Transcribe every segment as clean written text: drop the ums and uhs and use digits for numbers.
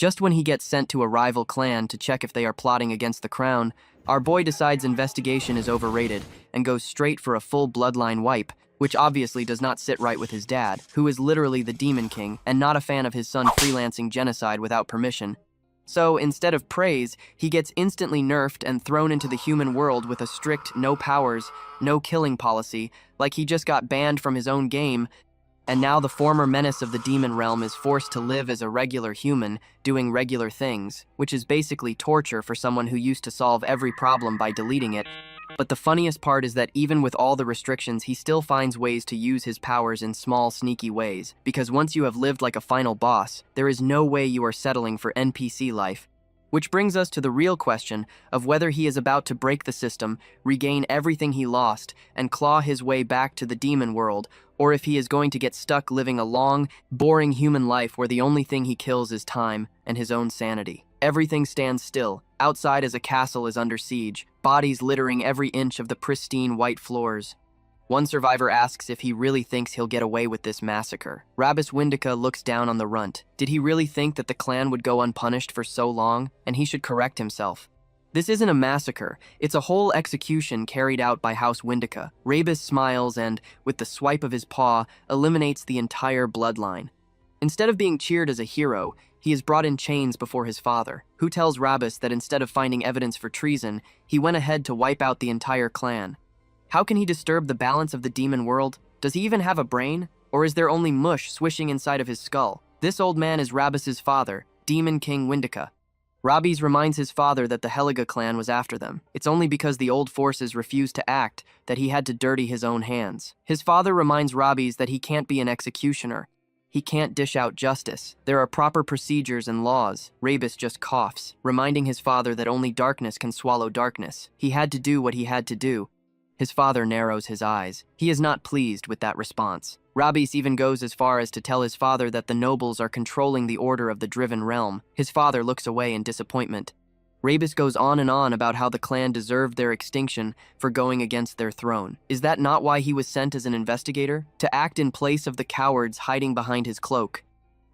Just when he gets sent to a rival clan to check if they are plotting against the crown, our boy decides investigation is overrated and goes straight for a full bloodline wipe, which obviously does not sit right with his dad, who is literally the Demon King and not a fan of his son freelancing genocide without permission. So instead of praise, he gets instantly nerfed and thrown into the human world with a strict no powers, no killing policy, like he just got banned from his own game, and now the former menace of the demon realm is forced to live as a regular human, doing regular things, which is basically torture for someone who used to solve every problem by deleting it. But the funniest part is that even with all the restrictions, he still finds ways to use his powers in small, sneaky ways, because once you have lived like a final boss, there is no way you are settling for NPC life. Which brings us to the real question of whether he is about to break the system, regain everything he lost, and claw his way back to the demon world, or if he is going to get stuck living a long, boring human life where the only thing he kills is time and his own sanity. Everything stands still. Outside as a castle is under siege, bodies littering every inch of the pristine white floors. One survivor asks if he really thinks he'll get away with this massacre. Rabis Windika looks down on the runt. Did he really think that the clan would go unpunished for so long, and he should correct himself? This isn't a massacre, it's a whole execution carried out by House Windika. Rabis smiles and, with the swipe of his paw, eliminates the entire bloodline. Instead of being cheered as a hero, he is brought in chains before his father, who tells Rabis that instead of finding evidence for treason, he went ahead to wipe out the entire clan. How can he disturb the balance of the demon world? Does he even have a brain? Or is there only mush swishing inside of his skull? This old man is Rabis's father, Demon King Windika. Rabis reminds his father that the Heliga clan was after them. It's only because the old forces refused to act that he had to dirty his own hands. His father reminds Rabis that he can't be an executioner. He can't dish out justice. There are proper procedures and laws. Rabis just coughs, reminding his father that only darkness can swallow darkness. He had to do what he had to do. His father narrows his eyes. He is not pleased with that response. Rabis even goes as far as to tell his father that the nobles are controlling the order of the driven realm. His father looks away in disappointment. Rabis goes on and on about how the clan deserved their extinction for going against their throne. Is that not why he was sent as an investigator? To act in place of the cowards hiding behind his cloak.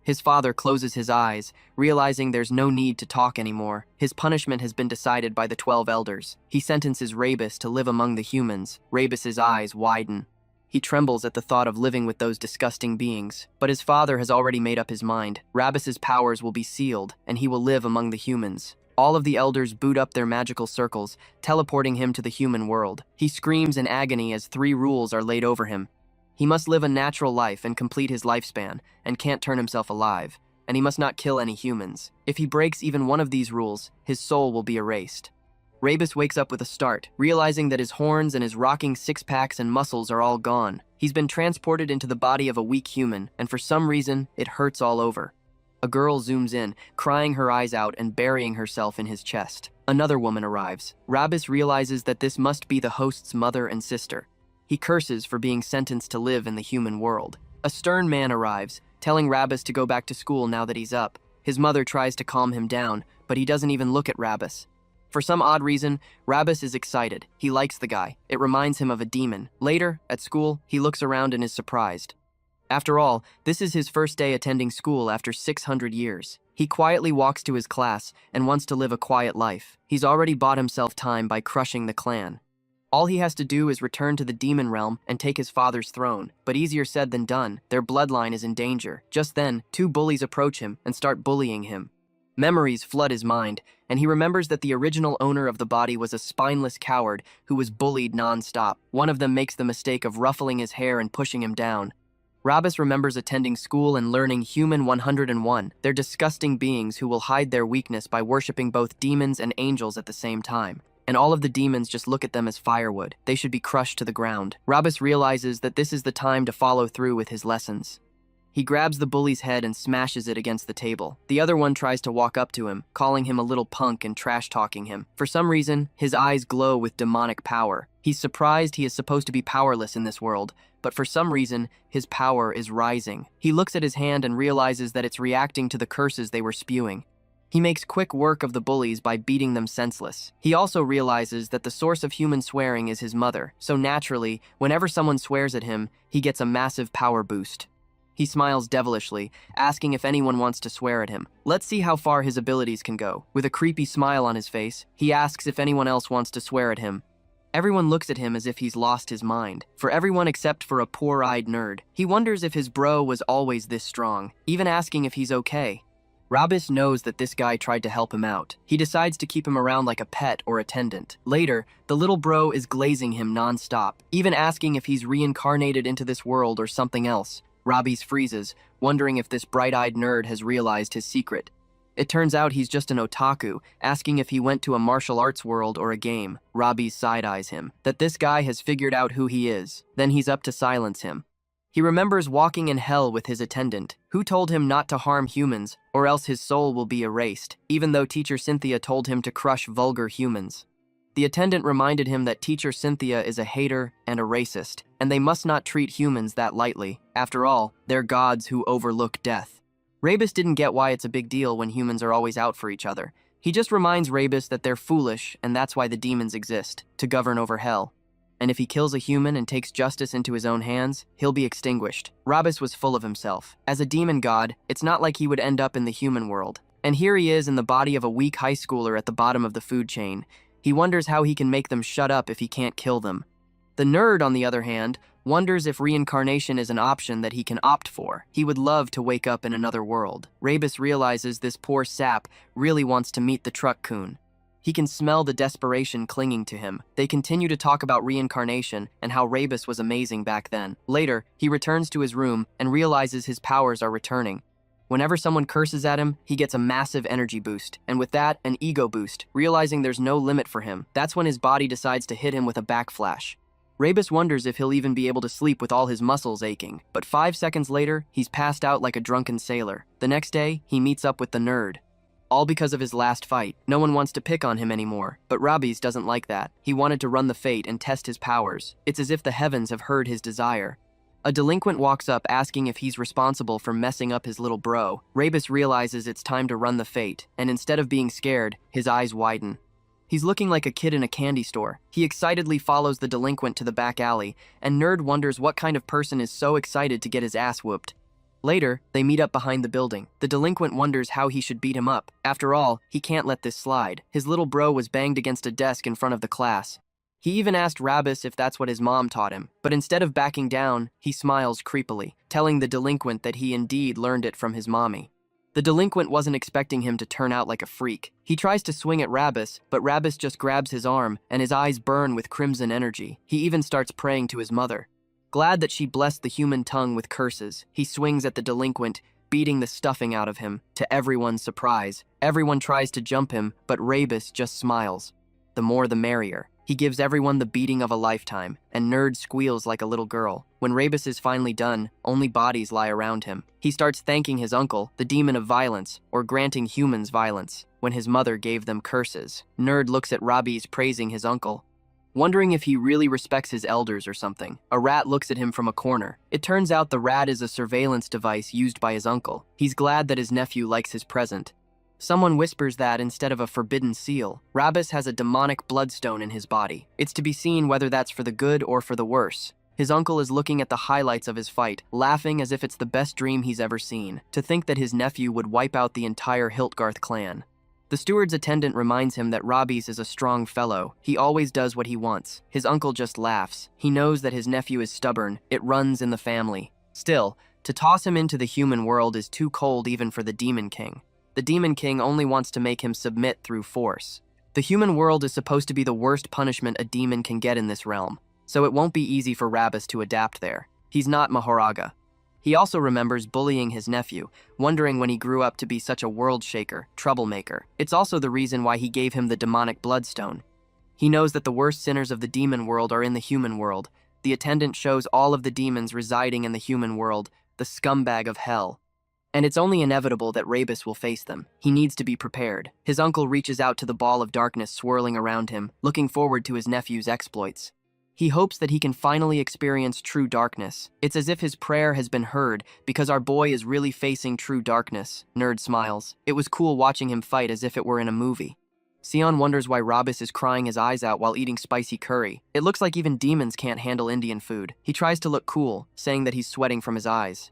His father closes his eyes, realizing there's no need to talk anymore. His punishment has been decided by the 12 elders. He sentences Rabis to live among the humans. Rabis's eyes widen. He trembles at the thought of living with those disgusting beings. But his father has already made up his mind. Rabis's powers will be sealed, and he will live among the humans. All of the elders boot up their magical circles, teleporting him to the human world. He screams in agony as 3 rules are laid over him. He must live a natural life and complete his lifespan, and can't turn himself alive, and he must not kill any humans. If he breaks even one of these rules, his soul will be erased. Rabis wakes up with a start, realizing that his horns and his rocking six-packs and muscles are all gone. He's been transported into the body of a weak human, and for some reason, it hurts all over. A girl zooms in, crying her eyes out and burying herself in his chest. Another woman arrives. Rabis realizes that this must be the host's mother and sister. He curses for being sentenced to live in the human world. A stern man arrives, telling Rabis to go back to school now that he's up. His mother tries to calm him down, but he doesn't even look at Rabis. For some odd reason, Rabis is excited. He likes the guy. It reminds him of a demon. Later, at school, he looks around and is surprised. After all, this is his first day attending school after 600 years. He quietly walks to his class and wants to live a quiet life. He's already bought himself time by crushing the clan. All he has to do is return to the demon realm and take his father's throne, but easier said than done. Their bloodline is in danger. Just then, 2 bullies approach him and start bullying him. Memories flood his mind, and he remembers that the original owner of the body was a spineless coward who was bullied non-stop. One of them makes the mistake of ruffling his hair and pushing him down. Rabis remembers attending school and learning Human 101. They're disgusting beings who will hide their weakness by worshipping both demons and angels at the same time. And all of the demons just look at them as firewood. They should be crushed to the ground. Rabis realizes that this is the time to follow through with his lessons. He grabs the bully's head and smashes it against the table. The other one tries to walk up to him, calling him a little punk and trash-talking him. For some reason, his eyes glow with demonic power. He's surprised he is supposed to be powerless in this world, but for some reason, his power is rising. He looks at his hand and realizes that it's reacting to the curses they were spewing. He makes quick work of the bullies by beating them senseless. He also realizes that the source of human swearing is his mother, so naturally, whenever someone swears at him, he gets a massive power boost. He smiles devilishly, asking if anyone wants to swear at him. Let's see how far his abilities can go. With a creepy smile on his face, he asks if anyone else wants to swear at him. Everyone looks at him as if he's lost his mind. For everyone except for a poor-eyed nerd. He wonders if his bro was always this strong, even asking if he's okay. Rabis knows that this guy tried to help him out. He decides to keep him around like a pet or attendant. Later, the little bro is glazing him non-stop, even asking if he's reincarnated into this world or something else. Rabis freezes, wondering if this bright-eyed nerd has realized his secret. It turns out he's just an otaku, asking if he went to a martial arts world or a game. Rabis side-eyes him, that this guy has figured out who he is. Then he's up to silence him. He remembers walking in hell with his attendant, who told him not to harm humans, or else his soul will be erased, even though Teacher Cynthia told him to crush vulgar humans. The attendant reminded him that Teacher Cynthia is a hater and a racist, and they must not treat humans that lightly. After all, they're gods who overlook death. Rabis didn't get why it's a big deal when humans are always out for each other. He just reminds Rabis that they're foolish, and that's why the demons exist, to govern over hell. And if he kills a human and takes justice into his own hands, he'll be extinguished. Rabis was full of himself. As a demon god, it's not like he would end up in the human world. And here he is in the body of a weak high schooler at the bottom of the food chain. He wonders how he can make them shut up if he can't kill them. The nerd, on the other hand, wonders if reincarnation is an option that he can opt for. He would love to wake up in another world. Rabis realizes this poor sap really wants to meet the truck coon. He can smell the desperation clinging to him. They continue to talk about reincarnation and how Rabis was amazing back then. Later, he returns to his room and realizes his powers are returning. Whenever someone curses at him, he gets a massive energy boost, and with that, an ego boost, realizing there's no limit for him. That's when his body decides to hit him with a backflash. Rabis wonders if he'll even be able to sleep with all his muscles aching, but 5 seconds later, he's passed out like a drunken sailor. The next day, he meets up with the nerd. All because of his last fight. No one wants to pick on him anymore, but Rabis doesn't like that. He wanted to run the fate and test his powers. It's as if the heavens have heard his desire. A delinquent walks up asking if he's responsible for messing up his little bro. Rabis realizes it's time to run the fate, and instead of being scared, his eyes widen. He's looking like a kid in a candy store. He excitedly follows the delinquent to the back alley, and Nerd wonders what kind of person is so excited to get his ass whooped. Later, they meet up behind the building. The delinquent wonders how he should beat him up. After all, he can't let this slide. His little bro was banged against a desk in front of the class. He even asked Rabis if that's what his mom taught him, but instead of backing down, he smiles creepily, telling the delinquent that he indeed learned it from his mommy. The delinquent wasn't expecting him to turn out like a freak. He tries to swing at Rabis, but Rabis just grabs his arm, and his eyes burn with crimson energy. He even starts praying to his mother. Glad that she blessed the human tongue with curses, he swings at the delinquent, beating the stuffing out of him. To everyone's surprise, everyone tries to jump him, but Rabis just smiles. The more the merrier. He gives everyone the beating of a lifetime, and Nerd squeals like a little girl. When Rabis is finally done, only bodies lie around him. He starts thanking his uncle, the demon of violence, or granting humans violence, when his mother gave them curses. Nerd looks at Rabis praising his uncle, wondering if he really respects his elders or something. A rat looks at him from a corner. It turns out the rat is a surveillance device used by his uncle. He's glad that his nephew likes his present. Someone whispers that instead of a forbidden seal, Rabis has a demonic bloodstone in his body. It's to be seen whether that's for the good or for the worse. His uncle is looking at the highlights of his fight, laughing as if it's the best dream he's ever seen. To think that his nephew would wipe out the entire Hiltgarth clan. The steward's attendant reminds him that Rabis is a strong fellow. He always does what he wants. His uncle just laughs. He knows that his nephew is stubborn. It runs in the family. Still, to toss him into the human world is too cold even for the Demon King. The Demon King only wants to make him submit through force. The human world is supposed to be the worst punishment a demon can get in this realm, so it won't be easy for Rabis to adapt there. He's not Mahoraga. He also remembers bullying his nephew, wondering when he grew up to be such a world shaker, troublemaker. It's also the reason why he gave him the demonic bloodstone. He knows that the worst sinners of the demon world are in the human world. The attendant shows all of the demons residing in the human world, the scumbag of hell. And it's only inevitable that Rabis will face them. He needs to be prepared. His uncle reaches out to the ball of darkness swirling around him, looking forward to his nephew's exploits. He hopes that he can finally experience true darkness. It's as if his prayer has been heard, because our boy is really facing true darkness. Nerd smiles. It was cool watching him fight as if it were in a movie. Sion wonders why Rabis is crying his eyes out while eating spicy curry. It looks like even demons can't handle Indian food. He tries to look cool, saying that he's sweating from his eyes.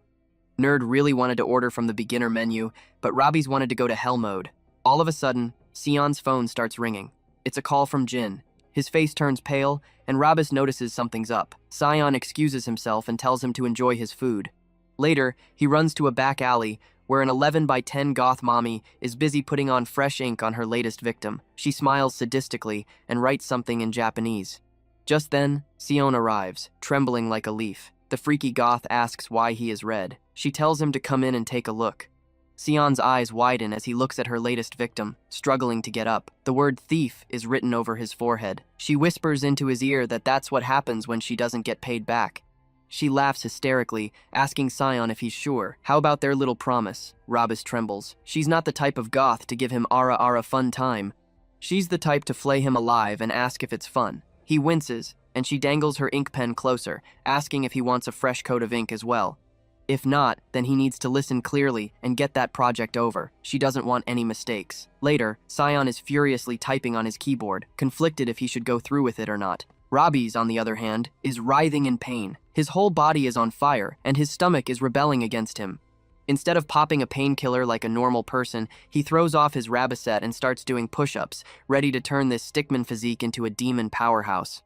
Nerd really wanted to order from the beginner menu, but Robbie's wanted to go to hell mode. All of a sudden, Sion's phone starts ringing. It's a call from Jin. His face turns pale, and Robbis notices something's up. Sion excuses himself and tells him to enjoy his food. Later, he runs to a back alley where an 11 by 10 goth mommy is busy putting on fresh ink on her latest victim. She smiles sadistically and writes something in Japanese. Just then, Sion arrives, trembling like a leaf. The freaky goth asks why he is red. She tells him to come in and take a look. Sion's eyes widen as he looks at her latest victim, struggling to get up. The word thief is written over his forehead. She whispers into his ear that that's what happens when she doesn't get paid back. She laughs hysterically, asking Sion if he's sure. How about their little promise? Robbis trembles. She's not the type of goth to give him ara fun time. She's the type to flay him alive and ask if it's fun. He winces, and she dangles her ink pen closer, asking if he wants a fresh coat of ink as well. If not, then he needs to listen clearly and get that project over. She doesn't want any mistakes. Later, Sion is furiously typing on his keyboard, conflicted if he should go through with it or not. Robbie's, on the other hand, is writhing in pain. His whole body is on fire, and his stomach is rebelling against him. Instead of popping a painkiller like a normal person, he throws off his rabicette and starts doing push-ups, ready to turn this stickman physique into a demon powerhouse.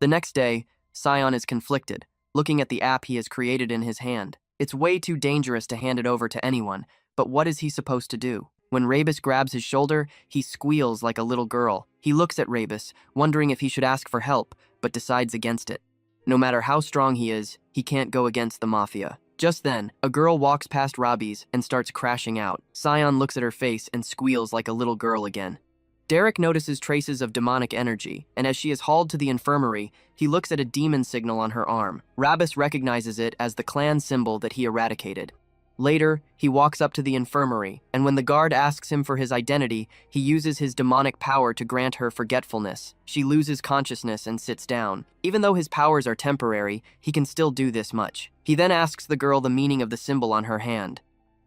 The next day, Sion is conflicted, looking at the app he has created in his hand. It's way too dangerous to hand it over to anyone, but what is he supposed to do? When Rabis grabs his shoulder, he squeals like a little girl. He looks at Rabis, wondering if he should ask for help, but decides against it. No matter how strong he is, he can't go against the mafia. Just then, a girl walks past Robbie's and starts crashing out. Sion looks at her face and squeals like a little girl again. Derek notices traces of demonic energy, and as she is hauled to the infirmary, he looks at a demon signal on her arm. Rabbis recognizes it as the clan symbol that he eradicated. Later, he walks up to the infirmary, and when the guard asks him for his identity, he uses his demonic power to grant her forgetfulness. She loses consciousness and sits down. Even though his powers are temporary, he can still do this much. He then asks the girl the meaning of the symbol on her hand.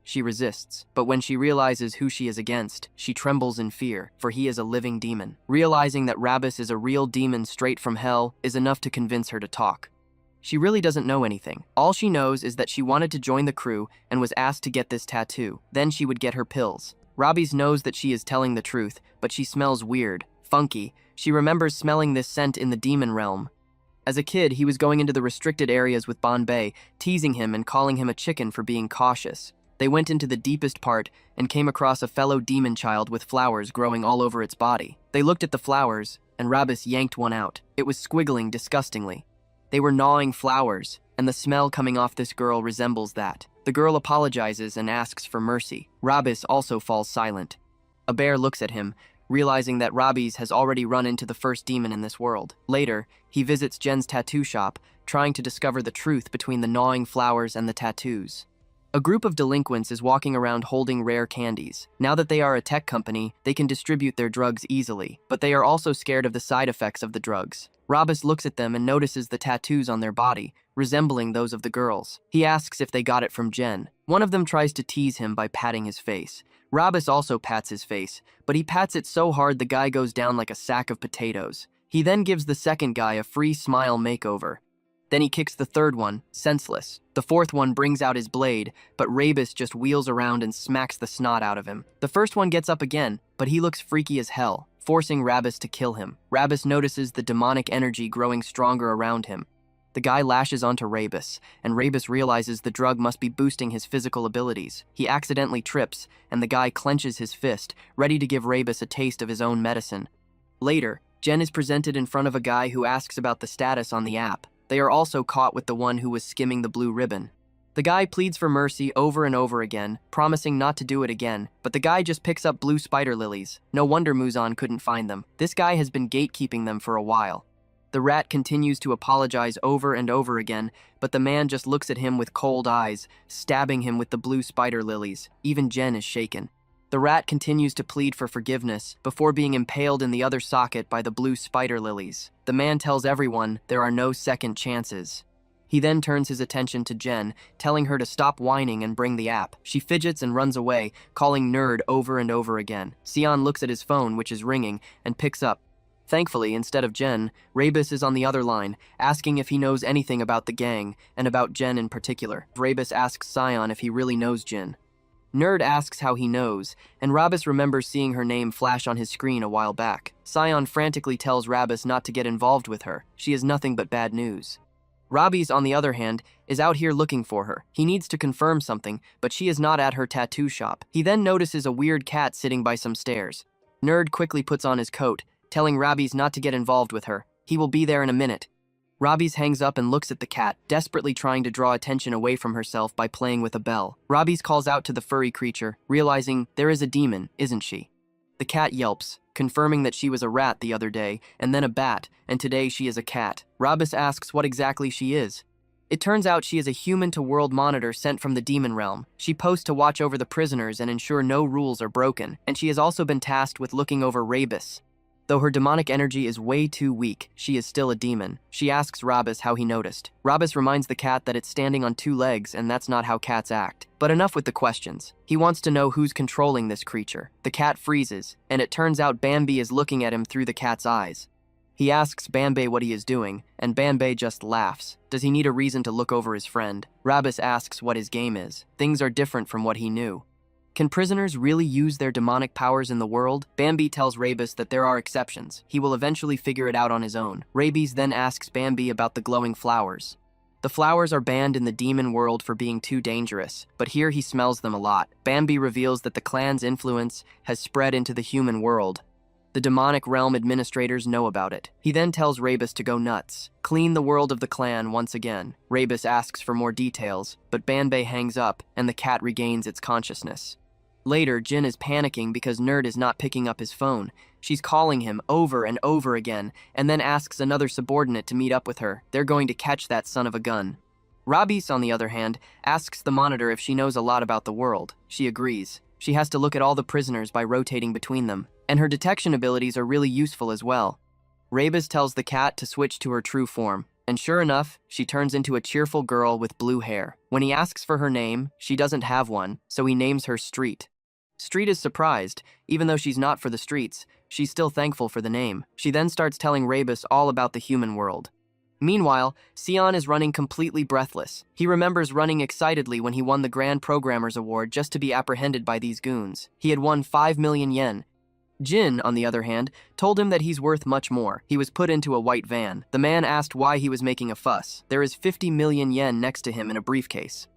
She resists, but when she realizes who she is against, she trembles in fear, for he is a living demon. Realizing that Rabbis is a real demon straight from hell is enough to convince her to talk. She really doesn't know anything. All she knows is that she wanted to join the crew and was asked to get this tattoo. Then she would get her pills. Robbie's knows that she is telling the truth, but she smells weird, funky. She remembers smelling this scent in the demon realm. As a kid, he was going into the restricted areas with Bombay, teasing him and calling him a chicken for being cautious. They went into the deepest part and came across a fellow demon child with flowers growing all over its body. They looked at the flowers, and Rabbis yanked one out. It was squiggling disgustingly. They were gnawing flowers, and the smell coming off this girl resembles that. The girl apologizes and asks for mercy. Rabbis also falls silent. A bear looks at him, realizing that Robbie's has already run into the first demon in this world. Later, he visits Jen's tattoo shop, trying to discover the truth between the gnawing flowers and the tattoos. A group of delinquents is walking around holding rare candies. Now that they are a tech company, they can distribute their drugs easily, but they are also scared of the side effects of the drugs. Rabbis looks at them and notices the tattoos on their body, resembling those of the girls. He asks if they got it from Jen. One of them tries to tease him by patting his face. Rabbis also pats his face, but he pats it so hard the guy goes down like a sack of potatoes. He then gives the second guy a free smile makeover. Then he kicks the third one, senseless. The fourth one brings out his blade, but Rabis just wheels around and smacks the snot out of him. The first one gets up again, but he looks freaky as hell, forcing Rabbis to kill him. Rabbis notices the demonic energy growing stronger around him. The guy lashes onto Rabbis, and Rabbis realizes the drug must be boosting his physical abilities. He accidentally trips, and the guy clenches his fist, ready to give Rabbis a taste of his own medicine. Later, Jen is presented in front of a guy who asks about the status on the app. They are also caught with the one who was skimming the blue ribbon. The guy pleads for mercy over and over again, promising not to do it again, but the guy just picks up blue spider lilies. No wonder Muzan couldn't find them. This guy has been gatekeeping them for a while. The rat continues to apologize over and over again, but the man just looks at him with cold eyes, stabbing him with the blue spider lilies. Even Jen is shaken. The rat continues to plead for forgiveness before being impaled in the other socket by the blue spider lilies. The man tells everyone there are no second chances. He then turns his attention to Jen, telling her to stop whining and bring the app. She fidgets and runs away, calling nerd over and over again. Sion looks at his phone, which is ringing, and picks up. Thankfully, instead of Jen, Rabus is on the other line, asking if he knows anything about the gang, and about Jen in particular. Rabus asks Scion if he really knows Jen. Nerd asks how he knows, and Rabus remembers seeing her name flash on his screen a while back. Scion frantically tells Rabus not to get involved with her. She is nothing but bad news. Rabis, on the other hand, is out here looking for her. He needs to confirm something, but she is not at her tattoo shop. He then notices a weird cat sitting by some stairs. Nerd quickly puts on his coat, telling Rabis not to get involved with her. He will be there in a minute. Rabis hangs up and looks at the cat, desperately trying to draw attention away from herself by playing with a bell. Rabis calls out to the furry creature, realizing there is a demon, isn't she? The cat yelps, confirming that she was a rat the other day, and then a bat, and today she is a cat. Rabis asks what exactly she is. It turns out she is a human-to-world monitor sent from the demon realm. She posts to watch over the prisoners and ensure no rules are broken, and she has also been tasked with looking over Rabis. Though her demonic energy is way too weak, she is still a demon. She asks Rabus how he noticed. Rabus reminds the cat that it's standing on 2 legs and that's not how cats act. But enough with the questions. He wants to know who's controlling this creature. The cat freezes, and it turns out Bambi is looking at him through the cat's eyes. He asks Bambi what he is doing, and Bambi just laughs. Does he need a reason to look over his friend? Rabus asks what his game is. Things are different from what he knew. Can prisoners really use their demonic powers in the world? Bambi tells Rabus that there are exceptions. He will eventually figure it out on his own. Rabus then asks Bambi about the glowing flowers. The flowers are banned in the demon world for being too dangerous, but here he smells them a lot. Bambi reveals that the clan's influence has spread into the human world. The demonic realm administrators know about it. He then tells Rabus to go nuts, clean the world of the clan once again. Rabus asks for more details, but Bambi hangs up and the cat regains its consciousness. Later, Jin is panicking because Nerd is not picking up his phone. She's calling him over and over again, and then asks another subordinate to meet up with her. They're going to catch that son of a gun. Rabis, on the other hand, asks the monitor if she knows a lot about the world. She agrees. She has to look at all the prisoners by rotating between them, and her detection abilities are really useful as well. Rabus tells the cat to switch to her true form, and sure enough, she turns into a cheerful girl with blue hair. When he asks for her name, she doesn't have one, so he names her Street. Street is surprised. Even though she's not for the streets, she's still thankful for the name. She then starts telling Rabus all about the human world. Meanwhile, Sion is running completely breathless. He remembers running excitedly when he won the Grand Programmers Award just to be apprehended by these goons. He had won 5 million yen. Jin, on the other hand, told him that he's worth much more. He was put into a white van. The man asked why he was making a fuss. There is 50 million yen next to him in a briefcase.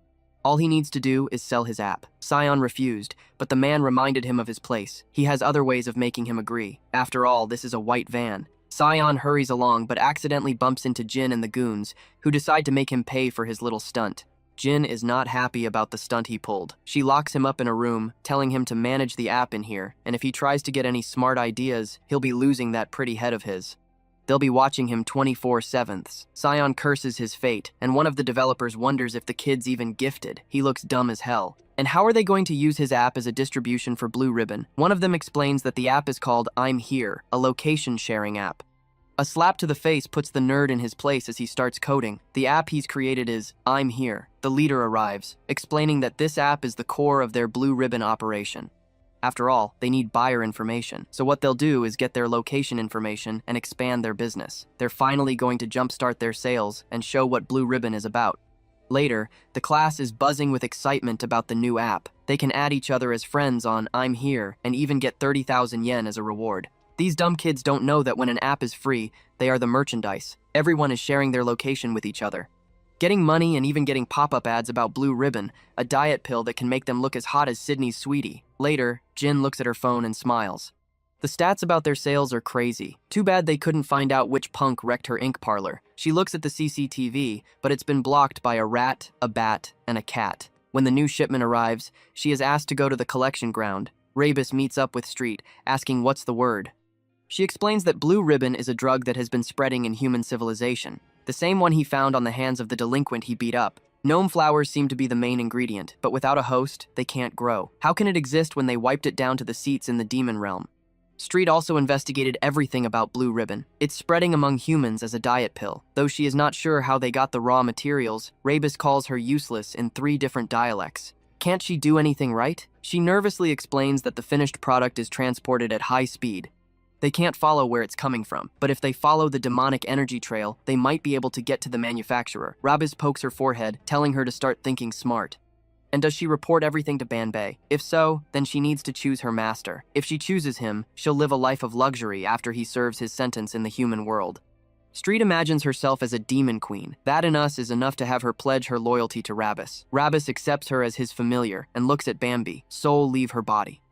All he needs to do is sell his app. Sion refused, but the man reminded him of his place. He has other ways of making him agree. After all, this is a white van. Sion hurries along, but accidentally bumps into Jin and the goons, who decide to make him pay for his little stunt. Jin is not happy about the stunt he pulled. She locks him up in a room, telling him to manage the app in here, and if he tries to get any smart ideas, he'll be losing that pretty head of his. They'll be watching him 24/7. Sion curses his fate, and one of the developers wonders if the kid's even gifted. He looks dumb as hell. And how are they going to use his app as a distribution for Blue Ribbon? One of them explains that the app is called I'm Here, a location-sharing app. A slap to the face puts the nerd in his place as he starts coding. The app he's created is I'm Here. The leader arrives, explaining that this app is the core of their Blue Ribbon operation. After all, they need buyer information, so what they'll do is get their location information and expand their business. They're finally going to jumpstart their sales and show what Blue Ribbon is about. Later, the class is buzzing with excitement about the new app. They can add each other as friends on I'm Here and even get 30,000 yen as a reward. These dumb kids don't know that when an app is free, they are the merchandise. Everyone is sharing their location with each other. Getting money and even getting pop-up ads about Blue Ribbon, a diet pill that can make them look as hot as Sydney's sweetie. Later, Jin looks at her phone and smiles. The stats about their sales are crazy. Too bad they couldn't find out which punk wrecked her ink parlor. She looks at the CCTV, but it's been blocked by a rat, a bat, and a cat. When the new shipment arrives, she is asked to go to the collection ground. Rabus meets up with Street, asking what's the word. She explains that Blue Ribbon is a drug that has been spreading in human civilization. The same one he found on the hands of the delinquent he beat up. Gnome flowers seem to be the main ingredient, but without a host, they can't grow. How can it exist when they wiped it down to the seats in the demon realm? Street also investigated everything about Blue Ribbon. It's spreading among humans as a diet pill. Though she is not sure how they got the raw materials, Rabus calls her useless in 3 different dialects. Can't she do anything right? She nervously explains that the finished product is transported at high speed. They can't follow where it's coming from, but if they follow the demonic energy trail, they might be able to get to the manufacturer. Rabis pokes her forehead, telling her to start thinking smart. And does she report everything to Banbei? If so, then she needs to choose her master. If she chooses him, she'll live a life of luxury after he serves his sentence in the human world. Street imagines herself as a demon queen. That in us is enough to have her pledge her loyalty to Rabis. Rabis accepts her as his familiar and looks at Bambi. Soul leave her body.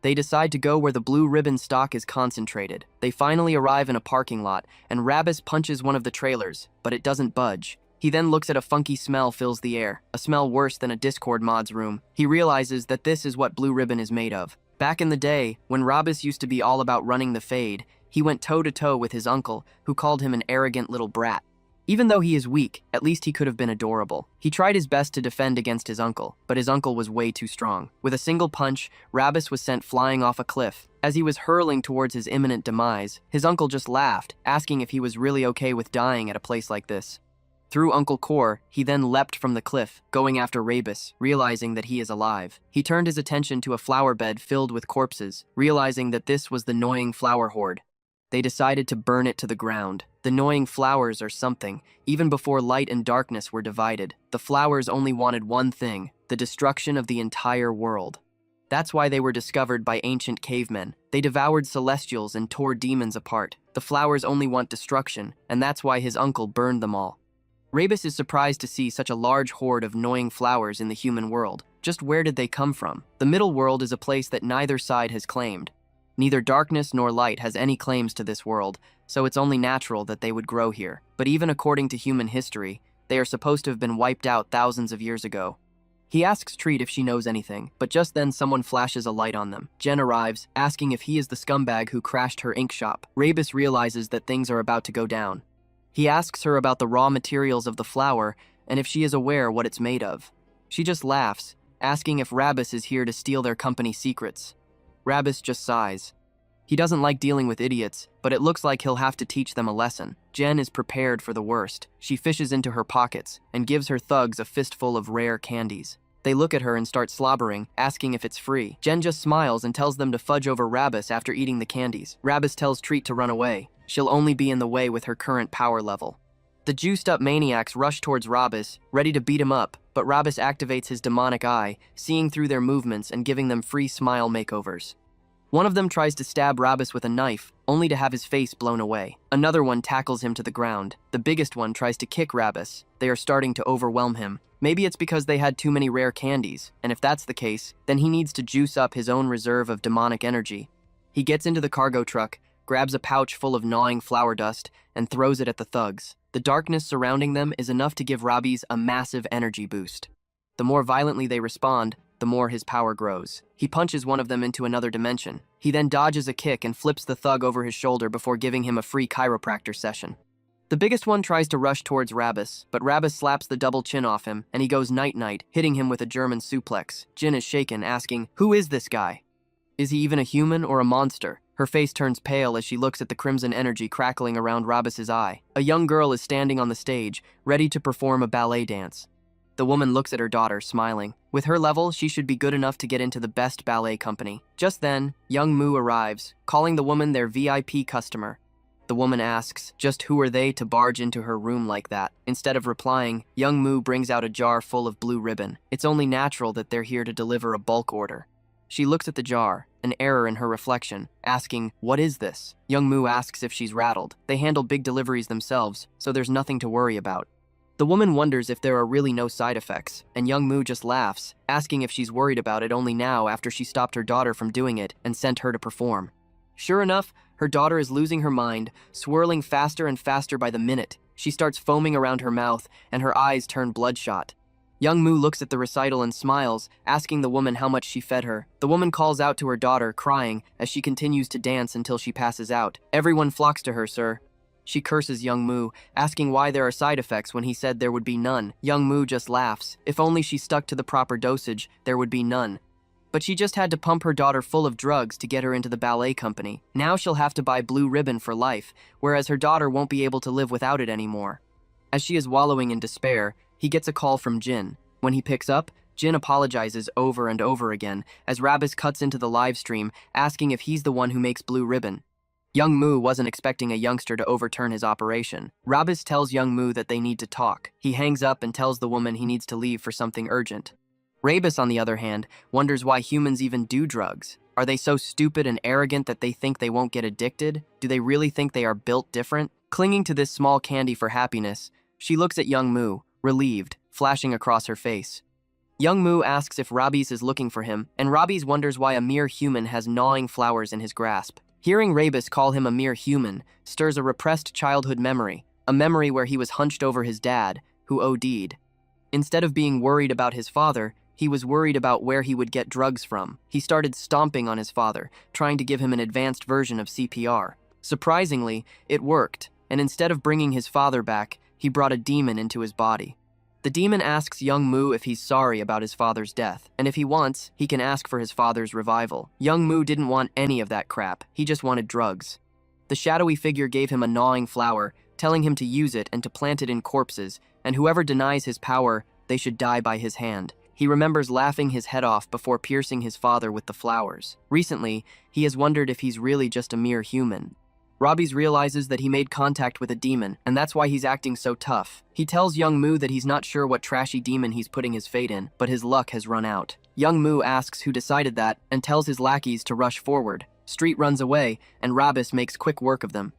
They decide to go where the blue ribbon stock is concentrated. They finally arrive in a parking lot, and Rabis punches one of the trailers, but it doesn't budge. He then looks at a funky smell fills the air, a smell worse than a Discord mod's room. He realizes that this is what blue ribbon is made of. Back in the day, when Rabis used to be all about running the fade, he went toe-to-toe with his uncle, who called him an arrogant little brat. Even though he is weak, at least he could have been adorable. He tried his best to defend against his uncle, but his uncle was way too strong. With a single punch, Rabis was sent flying off a cliff. As he was hurling towards his imminent demise, his uncle just laughed, asking if he was really okay with dying at a place like this. Through Uncle Kor, he then leapt from the cliff, going after Rabis, realizing that he is alive. He turned his attention to a flower bed filled with corpses, realizing that this was the gnawing flower horde. They decided to burn it to the ground. The gnawing flowers are something. Even before light and darkness were divided, the flowers only wanted one thing: the destruction of the entire world. That's why they were discovered by ancient cavemen. They devoured celestials and tore demons apart. The flowers only want destruction, and that's why his uncle burned them all. Rabis is surprised to see such a large horde of gnawing flowers in the human world. Just where did they come from? The middle world is a place that neither side has claimed. Neither darkness nor light has any claims to this world, so it's only natural that they would grow here. But even according to human history, they are supposed to have been wiped out thousands of years ago. He asks Treat if she knows anything, but just then someone flashes a light on them. Jen arrives, asking if he is the scumbag who crashed her ink shop. Rabis realizes that things are about to go down. He asks her about the raw materials of the flower and if she is aware what it's made of. She just laughs, asking if Rabis is here to steal their company secrets. Rabis just sighs. He doesn't like dealing with idiots, but it looks like he'll have to teach them a lesson. Jen is prepared for the worst. She fishes into her pockets and gives her thugs a fistful of rare candies. They look at her and start slobbering, asking if it's free. Jen just smiles and tells them to fudge over Rabis after eating the candies. Rabis tells Treat to run away. She'll only be in the way with her current power level. The juiced-up maniacs rush towards Rabis, ready to beat him up, but Rabis activates his demonic eye, seeing through their movements and giving them free smile makeovers. One of them tries to stab Rabis with a knife, only to have his face blown away. Another one tackles him to the ground. The biggest one tries to kick Rabis. They are starting to overwhelm him. Maybe it's because they had too many rare candies, and if that's the case, then he needs to juice up his own reserve of demonic energy. He gets into the cargo truck, grabs a pouch full of gnawing flower dust, and throws it at the thugs. The darkness surrounding them is enough to give Rabis a massive energy boost. The more violently they respond, the more his power grows. He punches one of them into another dimension. He then dodges a kick and flips the thug over his shoulder before giving him a free chiropractor session. The biggest one tries to rush towards Rabis, but Rabis slaps the double chin off him, and he goes night-night, hitting him with a German suplex. Jin is shaken, asking, "Who is this guy? Is he even a human or a monster?" Her face turns pale as she looks at the crimson energy crackling around Rabis's eye. A young girl is standing on the stage, ready to perform a ballet dance. The woman looks at her daughter, smiling. With her level, she should be good enough to get into the best ballet company. Just then, young Moo arrives, calling the woman their VIP customer. The woman asks, just who are they to barge into her room like that? Instead of replying, young Moo brings out a jar full of blue ribbon. It's only natural that they're here to deliver a bulk order. She looks at the jar, an error in her reflection, asking, "What is this?" Young Moo asks if she's rattled. They handle big deliveries themselves, so there's nothing to worry about. The woman wonders if there are really no side effects, and young Moo just laughs, asking if she's worried about it only now after she stopped her daughter from doing it and sent her to perform. Sure enough, her daughter is losing her mind, swirling faster and faster by the minute. She starts foaming around her mouth, and her eyes turn bloodshot. Young Moo looks at the recital and smiles, asking the woman how much she fed her. The woman calls out to her daughter, crying, as she continues to dance until she passes out. "Everyone flocks to her, sir." She curses young Moo, asking why there are side effects when he said there would be none. Young Moo just laughs. If only she stuck to the proper dosage, there would be none. But she just had to pump her daughter full of drugs to get her into the ballet company. Now she'll have to buy blue ribbon for life, whereas her daughter won't be able to live without it anymore. As she is wallowing in despair, he gets a call from Jin. When he picks up, Jin apologizes over and over again as Rabis cuts into the live stream, asking if he's the one who makes blue ribbon. Young Moo wasn't expecting a youngster to overturn his operation. Rabis tells Young Moo that they need to talk. He hangs up and tells the woman he needs to leave for something urgent. Rabis, on the other hand, wonders why humans even do drugs. Are they so stupid and arrogant that they think they won't get addicted? Do they really think they are built different? Clinging to this small candy for happiness, she looks at Young Moo, relieved, flashing across her face. Young Moo asks if Rabis is looking for him, and Rabis wonders why a mere human has gnawing flowers in his grasp. Hearing Rabis call him a mere human stirs a repressed childhood memory, a memory where he was hunched over his dad, who OD'd. Instead of being worried about his father, he was worried about where he would get drugs from. He started stomping on his father, trying to give him an advanced version of CPR. Surprisingly, it worked, and instead of bringing his father back, he brought a demon into his body. The demon asks Young Moo if he's sorry about his father's death, and if he wants, he can ask for his father's revival. Young Moo didn't want any of that crap, he just wanted drugs. The shadowy figure gave him a gnawing flower, telling him to use it and to plant it in corpses, and whoever denies his power, they should die by his hand. He remembers laughing his head off before piercing his father with the flowers. Recently, he has wondered if he's really just a mere human. Rabis realizes that he made contact with a demon, and that's why he's acting so tough. He tells Young Moo that he's not sure what trashy demon he's putting his fate in, but his luck has run out. Young Moo asks who decided that, and tells his lackeys to rush forward. Street runs away, and Rabis makes quick work of them.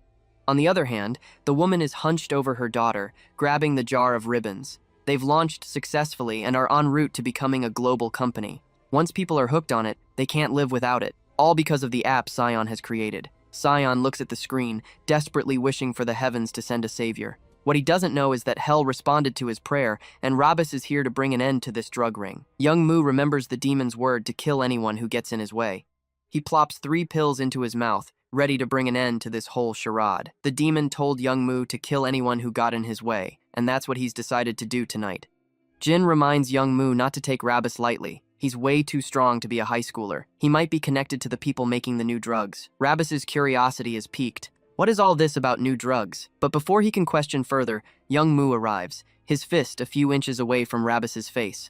On the other hand, the woman is hunched over her daughter, grabbing the jar of ribbons. They've launched successfully and are en route to becoming a global company. Once people are hooked on it, they can't live without it, all because of the app Scion has created. Scion looks at the screen, desperately wishing for the heavens to send a savior. What he doesn't know is that hell responded to his prayer, and Rabis is here to bring an end to this drug ring. Young Moo remembers the demon's word to kill anyone who gets in his way. He plops 3 pills into his mouth, ready to bring an end to this whole charade. The demon told Young Moo to kill anyone who got in his way, and that's what he's decided to do tonight. Jin reminds Young Moo not to take Rabis lightly. He's way too strong to be a high schooler. He might be connected to the people making the new drugs. Rabis's curiosity is piqued. What is all this about new drugs? But before he can question further, Young Moo arrives, his fist a few inches away from Rabis's face.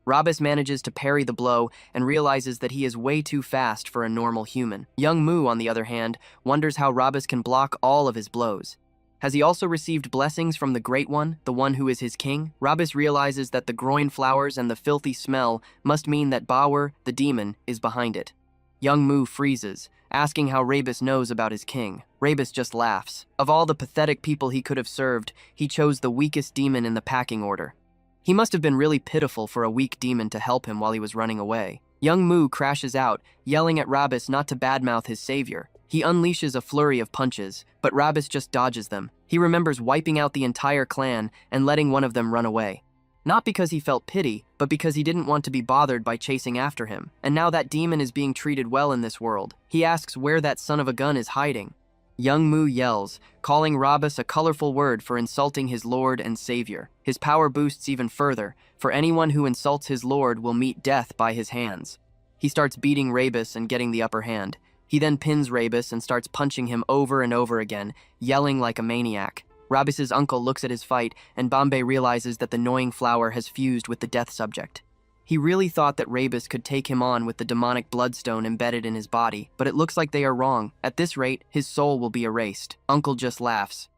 Rabis manages to parry the blow and realizes that he is way too fast for a normal human. Young Moo, on the other hand, wonders how Rabis can block all of his blows. Has he also received blessings from the Great One, the one who is his king? Rabis realizes that the groin flowers and the filthy smell must mean that Bawer, the demon, is behind it. Young Moo freezes, asking how Rabis knows about his king. Rabis just laughs. Of all the pathetic people he could have served, he chose the weakest demon in the packing order. He must have been really pitiful for a weak demon to help him while he was running away. Young Moo crashes out, yelling at Rabis not to badmouth his savior. He unleashes a flurry of punches, but Rabis just dodges them. He remembers wiping out the entire clan and letting one of them run away. Not because he felt pity, but because he didn't want to be bothered by chasing after him. And now that demon is being treated well in this world. He asks where that son of a gun is hiding. Young Moo yells, calling Rabis a colorful word for insulting his lord and savior. His power boosts even further, for anyone who insults his lord will meet death by his hands. He starts beating Rabis and getting the upper hand. He then pins Rabis and starts punching him over and over again, yelling like a maniac. Rabis's uncle looks at his fight, and Bombay realizes that the gnawing flower has fused with the death subject. He really thought that Rabis could take him on with the demonic bloodstone embedded in his body, but it looks like they are wrong. At this rate, his soul will be erased. Uncle just laughs,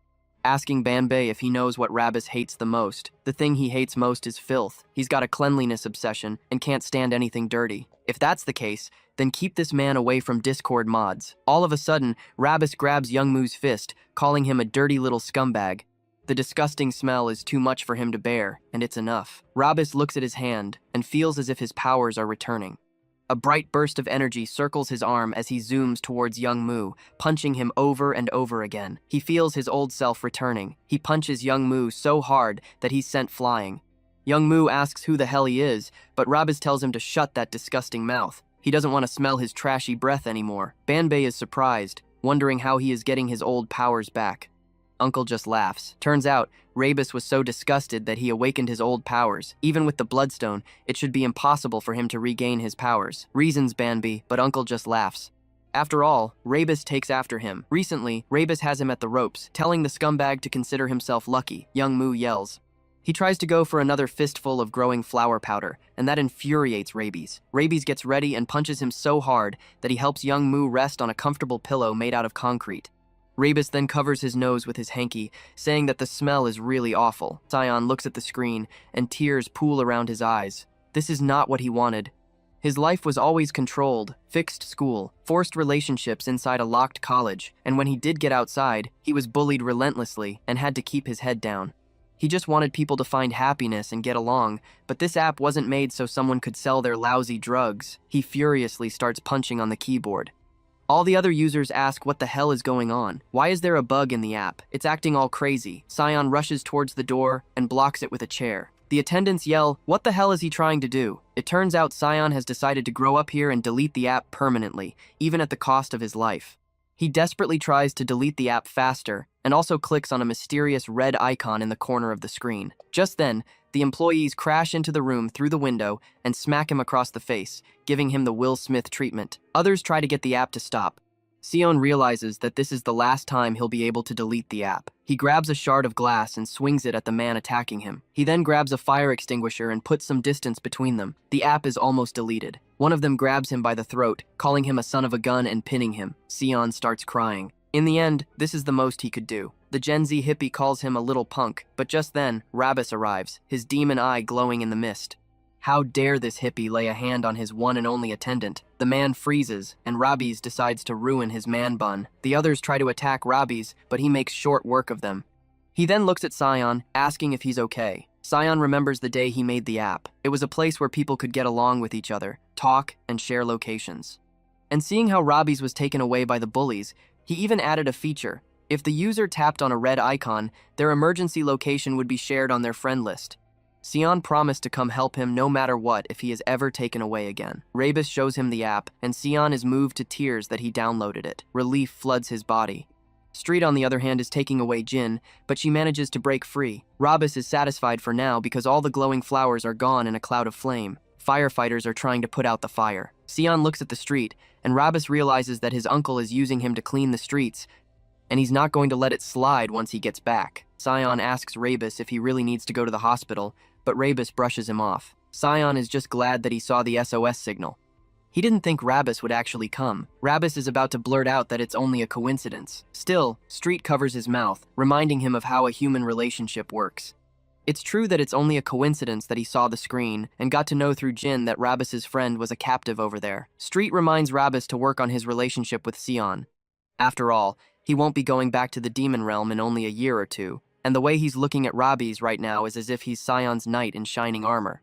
asking Bombay if he knows what Rabis hates the most. The thing he hates most is filth. He's got a cleanliness obsession and can't stand anything dirty. If that's the case, then keep this man away from Discord mods. All of a sudden, Rabis grabs Young Moo's fist, calling him a dirty little scumbag. The disgusting smell is too much for him to bear, and it's enough. Rabis looks at his hand and feels as if his powers are returning. A bright burst of energy circles his arm as he zooms towards Young Moo, punching him over and over again. He feels his old self returning. He punches Young Moo so hard that he's sent flying. Young Moo asks who the hell he is, but Rabis tells him to shut that disgusting mouth. He doesn't want to smell his trashy breath anymore. Banbei is surprised, wondering how he is getting his old powers back. Uncle just laughs. Turns out, Rabis was so disgusted that he awakened his old powers. Even with the bloodstone, it should be impossible for him to regain his powers. Reasons Banbei, but Uncle just laughs. After all, Rabis takes after him. Recently, Rabis has him at the ropes, telling the scumbag to consider himself lucky. Young Moo yells. He tries to go for another fistful of growing flower powder, and that infuriates Rabies. Rabies gets ready and punches him so hard that he helps young Moo rest on a comfortable pillow made out of concrete. Rabies then covers his nose with his hanky, saying that the smell is really awful. Sion looks at the screen, and tears pool around his eyes. This is not what he wanted. His life was always controlled, fixed school, forced relationships inside a locked college, and when he did get outside, he was bullied relentlessly and had to keep his head down. He just wanted people to find happiness and get along, but this app wasn't made so someone could sell their lousy drugs. He furiously starts punching on the keyboard. All the other users ask what the hell is going on. Why is there a bug in the app? It's acting all crazy. Sion rushes towards the door and blocks it with a chair. The attendants yell, "What the hell is he trying to do?" It turns out Sion has decided to grow up here and delete the app permanently, even at the cost of his life. He desperately tries to delete the app faster, and also clicks on a mysterious red icon in the corner of the screen. Just then, the employees crash into the room through the window and smack him across the face, giving him the Will Smith treatment. Others try to get the app to stop. Sion realizes that this is the last time he'll be able to delete the app. He grabs a shard of glass and swings it at the man attacking him. He then grabs a fire extinguisher and puts some distance between them. The app is almost deleted. One of them grabs him by the throat, calling him a son of a gun and pinning him. Sion starts crying. In the end, this is the most he could do. The Gen Z hippie calls him a little punk, but just then, Rabbis arrives, his demon eye glowing in the mist. How dare this hippie lay a hand on his one and only attendant? The man freezes, and Rabies decides to ruin his man bun. The others try to attack Rabies, but he makes short work of them. He then looks at Sion, asking if he's okay. Sion remembers the day he made the app. It was a place where people could get along with each other, talk, and share locations. And seeing how Rabies was taken away by the bullies, he even added a feature. If the user tapped on a red icon, their emergency location would be shared on their friend list. Sion promised to come help him no matter what if he is ever taken away again. Rabies shows him the app, and Sion is moved to tears that he downloaded it. Relief floods his body. Street, on the other hand, is taking away Jin, but she manages to break free. Rabies is satisfied for now because all the glowing flowers are gone in a cloud of flame. Firefighters are trying to put out the fire. Sion looks at the street, and Rabies realizes that his uncle is using him to clean the streets, and he's not going to let it slide once he gets back. Sion asks Rabies if he really needs to go to the hospital, but Rabies brushes him off. Sion is just glad that he saw the SOS signal. He didn't think Rabies would actually come. Rabies is about to blurt out that it's only a coincidence. Still, Street covers his mouth, reminding him of how a human relationship works. It's true that it's only a coincidence that he saw the screen and got to know through Jin that Rabies' friend was a captive over there. Street reminds Rabies to work on his relationship with Sion. After all, he won't be going back to the demon realm in only a year or two, and the way he's looking at Rabies right now is as if he's Sion's knight in shining armor.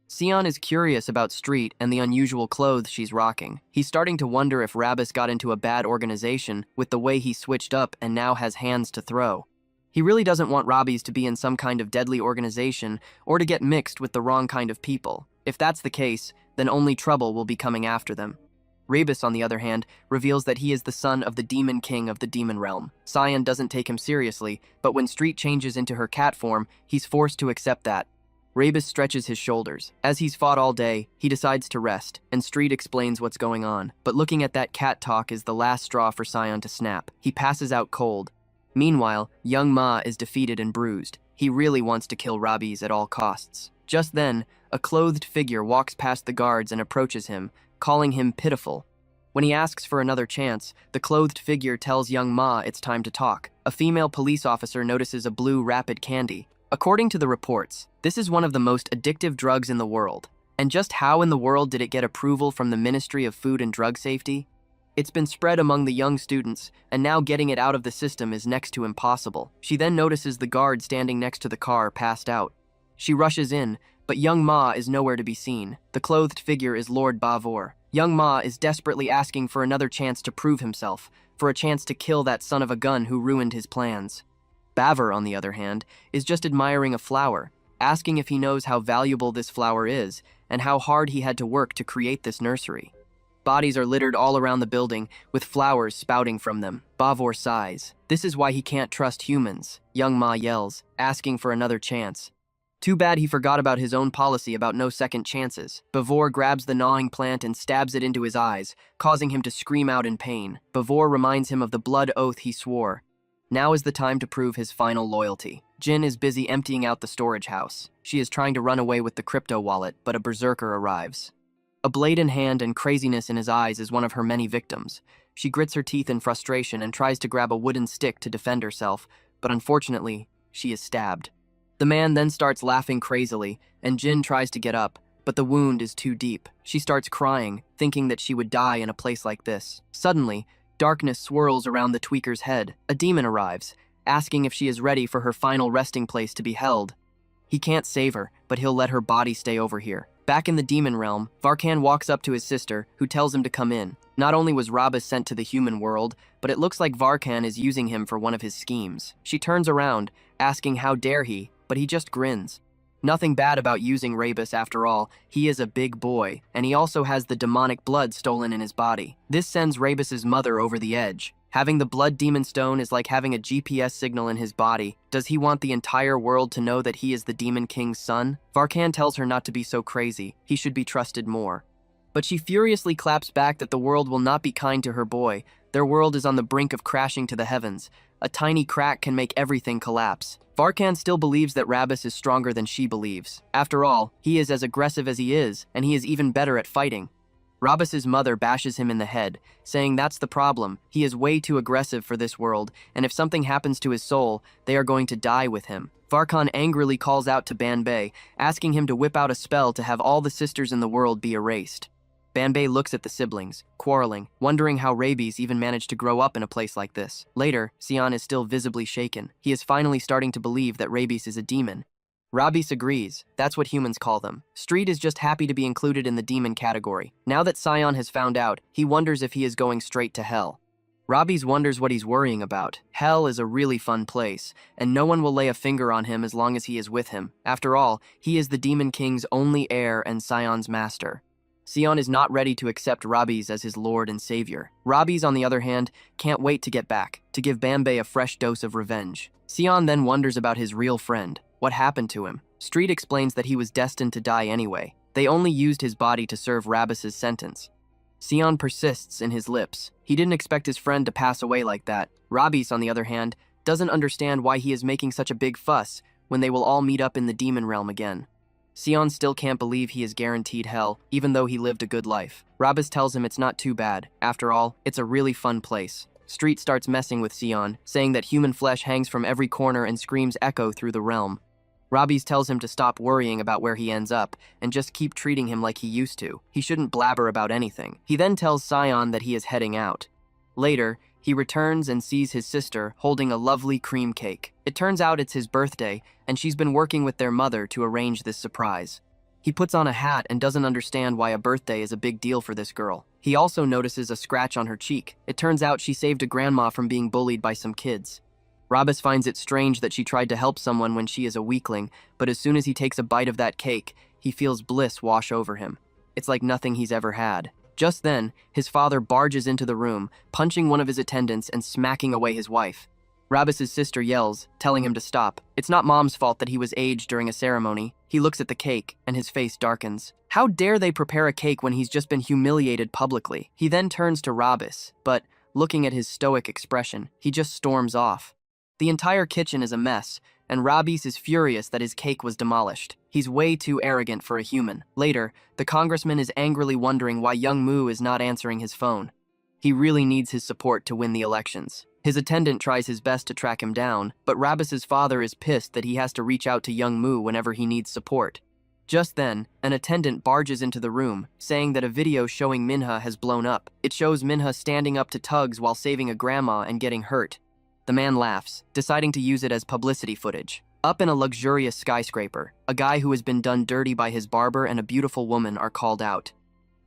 Sion is curious about Street and the unusual clothes she's rocking. He's starting to wonder if Rabies got into a bad organization with the way he switched up and now has hands to throw. He really doesn't want Rabies to be in some kind of deadly organization or to get mixed with the wrong kind of people. If that's the case, then only trouble will be coming after them. Rabies, on the other hand, reveals that he is the son of the demon king of the demon realm. Sion doesn't take him seriously, but when Street changes into her cat form, he's forced to accept that. Rabies stretches his shoulders. As he's fought all day, he decides to rest, and Street explains what's going on. But looking at that cat talk is the last straw for Sion to snap. He passes out cold. Meanwhile, young Ma is defeated and bruised. He really wants to kill Rabies at all costs. Just then, a clothed figure walks past the guards and approaches him, calling him pitiful. When he asks for another chance, the clothed figure tells young Ma it's time to talk. A female police officer notices a blue rapid candy. According to the reports, this is one of the most addictive drugs in the world. And just how in the world did it get approval from the Ministry of Food and Drug Safety? It's been spread among the young students, and now getting it out of the system is next to impossible. She then notices the guard standing next to the car passed out. She rushes in, but young Ma is nowhere to be seen. The clothed figure is Lord Bavor. Young Ma is desperately asking for another chance to prove himself, for a chance to kill that son of a gun who ruined his plans. Bavor, on the other hand, is just admiring a flower, asking if he knows how valuable this flower is and how hard he had to work to create this nursery. Bodies are littered all around the building, with flowers spouting from them. Bavor sighs. This is why he can't trust humans, young Ma yells, asking for another chance. Too bad he forgot about his own policy about no second chances. Bavor grabs the gnawing plant and stabs it into his eyes, causing him to scream out in pain. Bavor reminds him of the blood oath he swore. Now is the time to prove his final loyalty. Jin is busy emptying out the storage house. She is trying to run away with the crypto wallet, but a berserker arrives. A blade in hand and craziness in his eyes is one of her many victims. She grits her teeth in frustration and tries to grab a wooden stick to defend herself, but unfortunately, she is stabbed. The man then starts laughing crazily, and Jin tries to get up, but the wound is too deep. She starts crying, thinking that she would die in a place like this. Suddenly, darkness swirls around the tweaker's head. A demon arrives, asking if she is ready for her final resting place to be held. He can't save her, but he'll let her body stay over here. Back in the demon realm, Varkan walks up to his sister, who tells him to come in. Not only was Rabas sent to the human world, but it looks like Varkan is using him for one of his schemes. She turns around, asking how dare he, but he just grins. Nothing bad about using Rabas after all. He is a big boy, and he also has the demonic blood stolen in his body. This sends Rabas's mother over the edge. Having the blood demon stone is like having a GPS signal in his body. Does he want the entire world to know that he is the Demon King's son? Varkan tells her not to be so crazy. He should be trusted more. But she furiously claps back that the world will not be kind to her boy. Their world is on the brink of crashing to the heavens. A tiny crack can make everything collapse. Varkan still believes that Rabas is stronger than she believes. After all, he is as aggressive as he is, and he is even better at fighting. Rabas's mother bashes him in the head, saying that's the problem. He is way too aggressive for this world, and if something happens to his soul, they are going to die with him. Varkan angrily calls out to Banbei, asking him to whip out a spell to have all the sisters in the world be erased. Banbei looks at the siblings, quarreling, wondering how Rabies even managed to grow up in a place like this. Later, Sion is still visibly shaken. He is finally starting to believe that Rabies is a demon. Rabis agrees. That's what humans call them. Street is just happy to be included in the demon category. Now that Sion has found out, he wonders if he is going straight to hell. Rabis wonders what he's worrying about. Hell is a really fun place, and no one will lay a finger on him as long as he is with him. After all, he is the Demon King's only heir and Sion's master. Sion is not ready to accept Rabis as his lord and savior. Rabis, on the other hand, can't wait to get back, to give Banbei a fresh dose of revenge. Sion then wonders about his real friend. What happened to him? Street explains that he was destined to die anyway. They only used his body to serve Rabas's sentence. Sion persists in his lips. He didn't expect his friend to pass away like that. Rabis, on the other hand, doesn't understand why he is making such a big fuss when they will all meet up in the demon realm again. Sion still can't believe he is guaranteed hell, even though he lived a good life. Rabas tells him it's not too bad. After all, it's a really fun place. Street starts messing with Sion, saying that human flesh hangs from every corner and screams echo through the realm. Rabis tells him to stop worrying about where he ends up and just keep treating him like he used to. He shouldn't blabber about anything. He then tells Sion that he is heading out. Later, he returns and sees his sister holding a lovely cream cake. It turns out it's his birthday, and she's been working with their mother to arrange this surprise. He puts on a hat and doesn't understand why a birthday is a big deal for this girl. He also notices a scratch on her cheek. It turns out she saved a grandma from being bullied by some kids. Rabas finds it strange that she tried to help someone when she is a weakling, but as soon as he takes a bite of that cake, he feels bliss wash over him. It's like nothing he's ever had. Just then, his father barges into the room, punching one of his attendants and smacking away his wife. Rabas's sister yells, telling him to stop. It's not Mom's fault that he was aged during a ceremony. He looks at the cake, and his face darkens. How dare they prepare a cake when he's just been humiliated publicly? He then turns to Rabas, but, looking at his stoic expression, he just storms off. The entire kitchen is a mess, and Rabis is furious that his cake was demolished. He's way too arrogant for a human. Later, the congressman is angrily wondering why young Mu is not answering his phone. He really needs his support to win the elections. His attendant tries his best to track him down, but Rabas's father is pissed that he has to reach out to young Mu whenever he needs support. Just then, an attendant barges into the room, saying that a video showing Minha has blown up. It shows Minha standing up to tugs while saving a grandma and getting hurt. The man laughs, deciding to use it as publicity footage. Up in a luxurious skyscraper, a guy who has been done dirty by his barber and a beautiful woman are called out.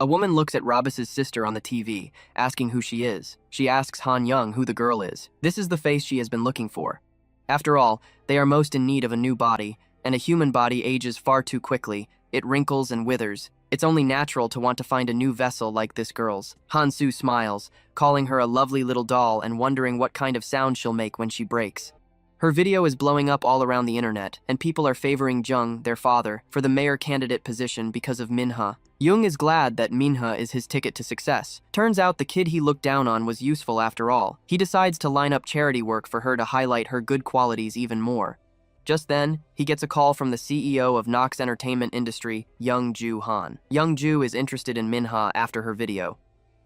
A woman looks at Rabas's sister on the TV, asking who she is. She asks Han Young who the girl is. This is the face she has been looking for. After all, they are most in need of a new body, and a human body ages far too quickly. It wrinkles and withers. It's only natural to want to find a new vessel like this girl's. Han-Soo smiles, calling her a lovely little doll and wondering what kind of sound she'll make when she breaks. Her video is blowing up all around the internet, and people are favoring Jung, their father, for the mayor candidate position because of Minha. Jung is glad that Minha is his ticket to success. Turns out the kid he looked down on was useful after all. He decides to line up charity work for her to highlight her good qualities even more. Just then, he gets a call from the CEO of Nox Entertainment Industry, Young-Ju Han. Young-Ju is interested in Minha after her video.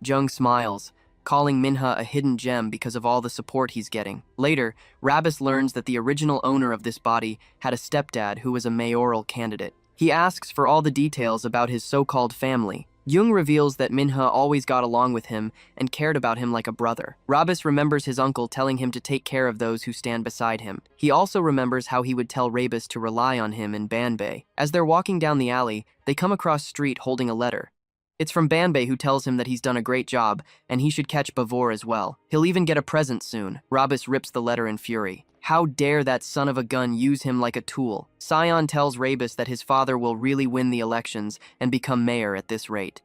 Jung smiles, calling Minha a hidden gem because of all the support he's getting. Later, Rabis learns that the original owner of this body had a stepdad who was a mayoral candidate. He asks for all the details about his so-called family. Jung reveals that Minha always got along with him and cared about him like a brother. Rabis remembers his uncle telling him to take care of those who stand beside him. He also remembers how he would tell Rabis to rely on him in Banbei. As they're walking down the alley, they come across Street holding a letter. It's from Banbei, who tells him that he's done a great job and he should catch Bavor as well. He'll even get a present soon. Rabis rips the letter in fury. How dare that son of a gun use him like a tool? Sion tells Rabis that his father will really win the elections and become mayor at this rate.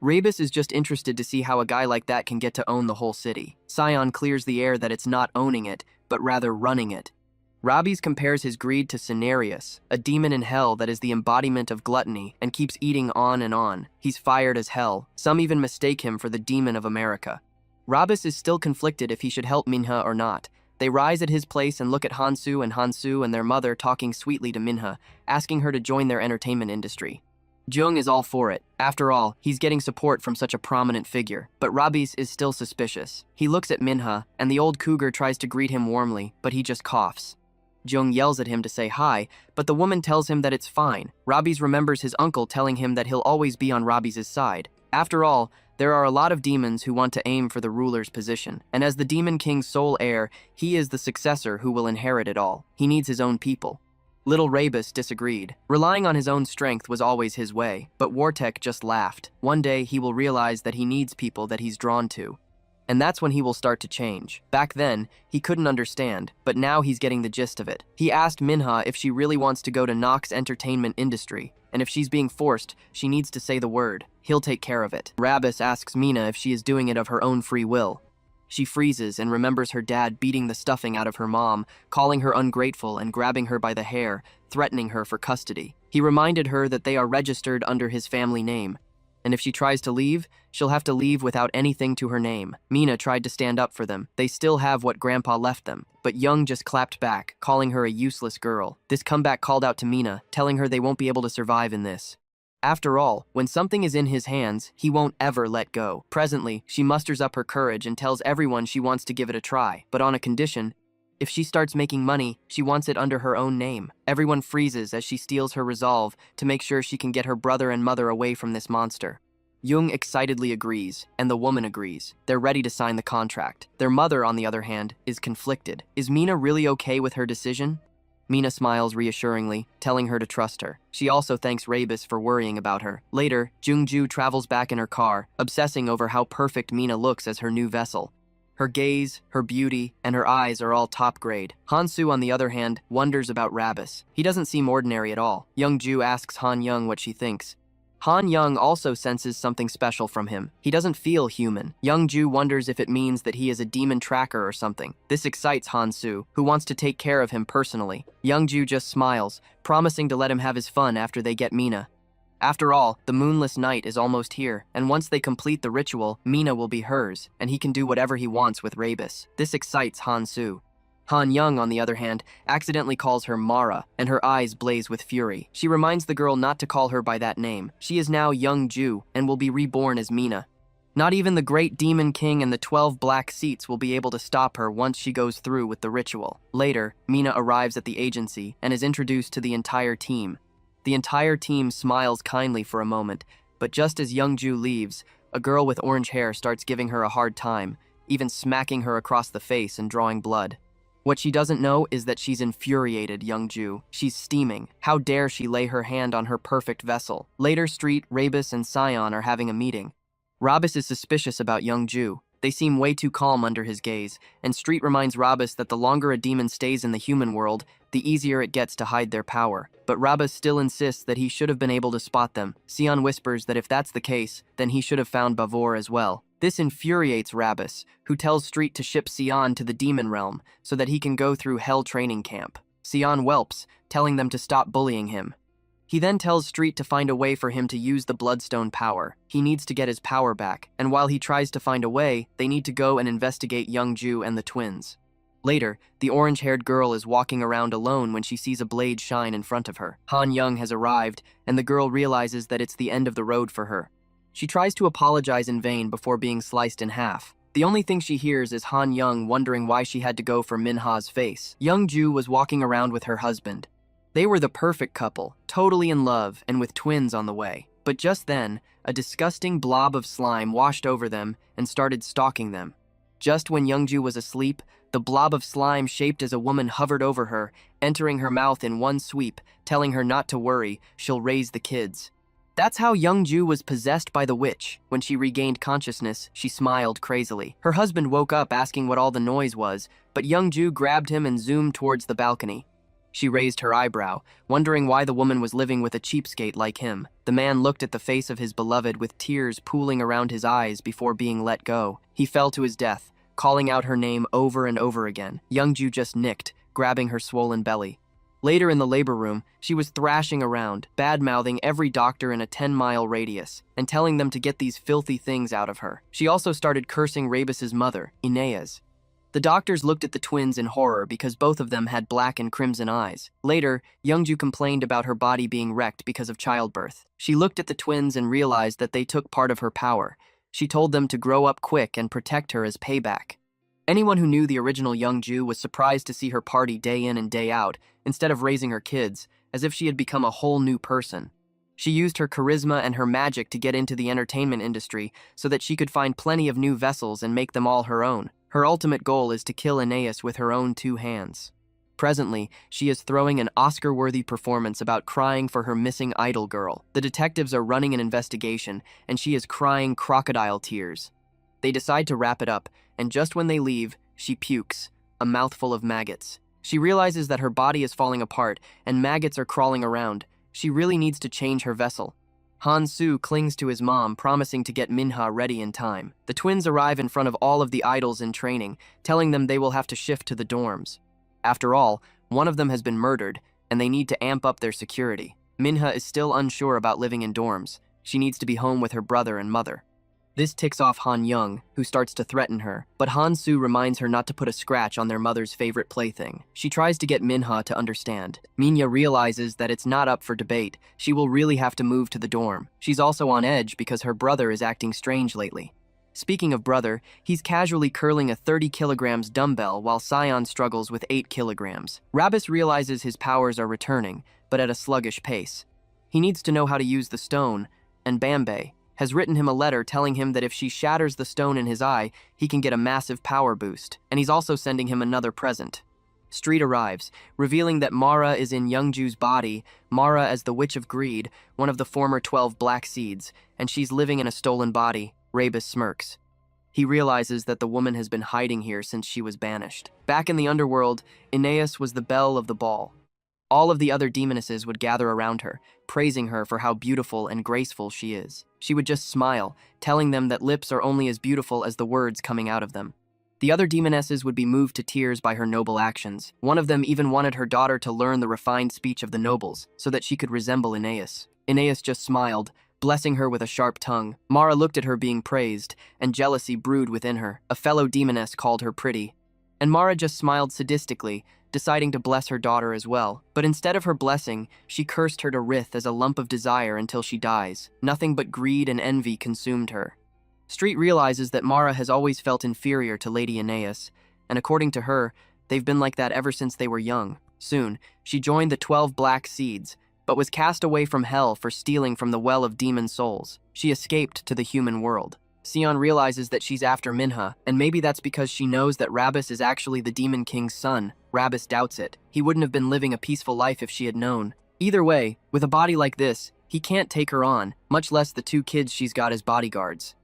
Rabis is just interested to see how a guy like that can get to own the whole city. Sion clears the air that it's not owning it, but rather running it. Rabis compares his greed to Cenarius, a demon in hell that is the embodiment of gluttony and keeps eating on and on. He's fired as hell. Some even mistake him for the demon of America. Rabis is still conflicted if he should help Minha or not. They rise at his place and look at Hansu and their mother talking sweetly to Minha, asking her to join their entertainment industry. Jung is all for it. After all, he's getting support from such a prominent figure. But Rabis is still suspicious. He looks at Minha, and the old cougar tries to greet him warmly, but he just coughs. Jung yells at him to say hi, but the woman tells him that it's fine. Rabis remembers his uncle telling him that he'll always be on Rabis' side. After all, there are a lot of demons who want to aim for the ruler's position, and as the Demon King's sole heir, he is the successor who will inherit it all. He needs his own people. Little Rabis disagreed. Relying on his own strength was always his way, but Wartek just laughed. One day he will realize that he needs people that he's drawn to. And that's when he will start to change. Back then, he couldn't understand, but now he's getting the gist of it. He asked Minha if she really wants to go to Nox Entertainment Industry, and if she's being forced, she needs to say the word. He'll take care of it. Rabis asks Mina if she is doing it of her own free will. She freezes and remembers her dad beating the stuffing out of her mom, calling her ungrateful and grabbing her by the hair, threatening her for custody. He reminded her that they are registered under his family name, and if she tries to leave, she'll have to leave without anything to her name. Mina tried to stand up for them. They still have what Grandpa left them. But Young just clapped back, calling her a useless girl. This comeback called out to Mina, telling her they won't be able to survive in this. After all, when something is in his hands, he won't ever let go. Presently, she musters up her courage and tells everyone she wants to give it a try, but on a condition. If she starts making money, she wants it under her own name. Everyone freezes as she steals her resolve to make sure she can get her brother and mother away from this monster. Jung excitedly agrees, and the woman agrees. They're ready to sign the contract. Their mother, on the other hand, is conflicted. Is Mina really okay with her decision? Mina smiles reassuringly, telling her to trust her. She also thanks Rabis for worrying about her. Later, Jung-ju travels back in her car, obsessing over how perfect Mina looks as her new vessel. Her gaze, her beauty, and her eyes are all top grade. Hansu, on the other hand, wonders about Rabis. He doesn't seem ordinary at all. Young-ju asks Han Young what she thinks. Han Young also senses something special from him. He doesn't feel human. Young-ju wonders if it means that he is a demon tracker or something. This excites Hansu, who wants to take care of him personally. Young-ju just smiles, promising to let him have his fun after they get Mina. After all, the moonless night is almost here, and once they complete the ritual, Mina will be hers, and he can do whatever he wants with Rabis. This excites Hansu. Han Young, on the other hand, accidentally calls her Mara, and her eyes blaze with fury. She reminds the girl not to call her by that name. She is now Young-ju, and will be reborn as Mina. Not even the great Demon King and the 12 black seats will be able to stop her once she goes through with the ritual. Later, Mina arrives at the agency, and is introduced to the entire team. The entire team smiles kindly for a moment, but just as Young-ju leaves, a girl with orange hair starts giving her a hard time, even smacking her across the face and drawing blood. What she doesn't know is that she's infuriated Young-ju. She's steaming. How dare she lay her hand on her perfect vessel? Later, Street, Rabis, and Sion are having a meeting. Rabis is suspicious about Young-ju. They seem way too calm under his gaze, and Street reminds Rabis that the longer a demon stays in the human world, the easier it gets to hide their power. But Rabis still insists that he should have been able to spot them. Sion whispers that if that's the case, then he should have found Bavor as well. This infuriates Rabis, who tells Street to ship Sion to the demon realm so that he can go through Hell training camp. Sion whelps, telling them to stop bullying him. He then tells Street to find a way for him to use the Bloodstone power. He needs to get his power back, and while he tries to find a way, they need to go and investigate Youngju and the twins. Later, the orange-haired girl is walking around alone when she sees a blade shine in front of her. Han Young has arrived, and the girl realizes that it's the end of the road for her. She tries to apologize in vain before being sliced in half. The only thing she hears is Han Young wondering why she had to go for Minha's face. Youngju was walking around with her husband. They were the perfect couple, totally in love and with twins on the way. But just then, a disgusting blob of slime washed over them and started stalking them. Just when Youngju was asleep, the blob of slime shaped as a woman hovered over her, entering her mouth in one sweep, telling her not to worry, she'll raise the kids. That's how Youngju was possessed by the witch. When she regained consciousness, she smiled crazily. Her husband woke up asking what all the noise was, but Youngju grabbed him and zoomed towards the balcony. She raised her eyebrow, wondering why the woman was living with a cheapskate like him. The man looked at the face of his beloved with tears pooling around his eyes before being let go. He fell to his death, calling out her name over and over again. Youngju just nicked, grabbing her swollen belly. Later in the labor room, she was thrashing around, bad-mouthing every doctor in a 10-mile radius, and telling them to get these filthy things out of her. She also started cursing Rabus's mother, Ineas. The doctors looked at the twins in horror because both of them had black and crimson eyes. Later, Youngju complained about her body being wrecked because of childbirth. She looked at the twins and realized that they took part of her power. She told them to grow up quick and protect her as payback. Anyone who knew the original Youngju was surprised to see her party day in and day out, instead of raising her kids, as if she had become a whole new person. She used her charisma and her magic to get into the entertainment industry so that she could find plenty of new vessels and make them all her own. Her ultimate goal is to kill Aeneas with her own 2 hands. Presently, she is throwing an Oscar-worthy performance about crying for her missing idol girl. The detectives are running an investigation, and she is crying crocodile tears. They decide to wrap it up, and just when they leave, she pukes, a mouthful of maggots. She realizes that her body is falling apart, and maggots are crawling around. She really needs to change her vessel. Han Su clings to his mom, promising to get Minha ready in time. The twins arrive in front of all of the idols in training, telling them they will have to shift to the dorms. After all, one of them has been murdered, and they need to amp up their security. Minha is still unsure about living in dorms. She needs to be home with her brother and mother. This ticks off Han Young, who starts to threaten her, but Han Su reminds her not to put a scratch on their mother's favorite plaything. She tries to get Minha to understand. Minya realizes that it's not up for debate. She will really have to move to the dorm. She's also on edge because her brother is acting strange lately. Speaking of brother, he's casually curling a 30 kilograms dumbbell while Sion struggles with 8 kilograms. Rabus realizes his powers are returning, but at a sluggish pace. He needs to know how to use the stone, and Bambe has written him a letter telling him that if she shatters the stone in his eye, he can get a massive power boost, and he's also sending him another present. Street arrives, revealing that Mara is in Youngju's body, Mara as the Witch of Greed, one of the former 12 Black Seeds, and she's living in a stolen body. Rabus smirks. He realizes that the woman has been hiding here since she was banished. Back in the underworld, Aeneas was the belle of the ball. All of the other demonesses would gather around her, praising her for how beautiful and graceful she is. She would just smile, telling them that lips are only as beautiful as the words coming out of them. The other demonesses would be moved to tears by her noble actions. One of them even wanted her daughter to learn the refined speech of the nobles, so that she could resemble Aeneas. Aeneas just smiled, blessing her with a sharp tongue. Mara looked at her being praised, and jealousy brewed within her. A fellow demoness called her pretty. And Mara just smiled sadistically, deciding to bless her daughter as well. But instead of her blessing, she cursed her to writhe as a lump of desire until she dies. Nothing but greed and envy consumed her. Street realizes that Mara has always felt inferior to Lady Aeneas, and according to her, they've been like that ever since they were young. Soon, she joined the 12 Black Seeds, but was cast away from hell for stealing from the Well of Demon Souls. She escaped to the human world. Sion realizes that she's after Minha, and maybe that's because she knows that Rabus is actually the Demon King's son. Rabus doubts it. He wouldn't have been living a peaceful life if she had known. Either way, with a body like this, he can't take her on, much less the 2 kids she's got as bodyguards.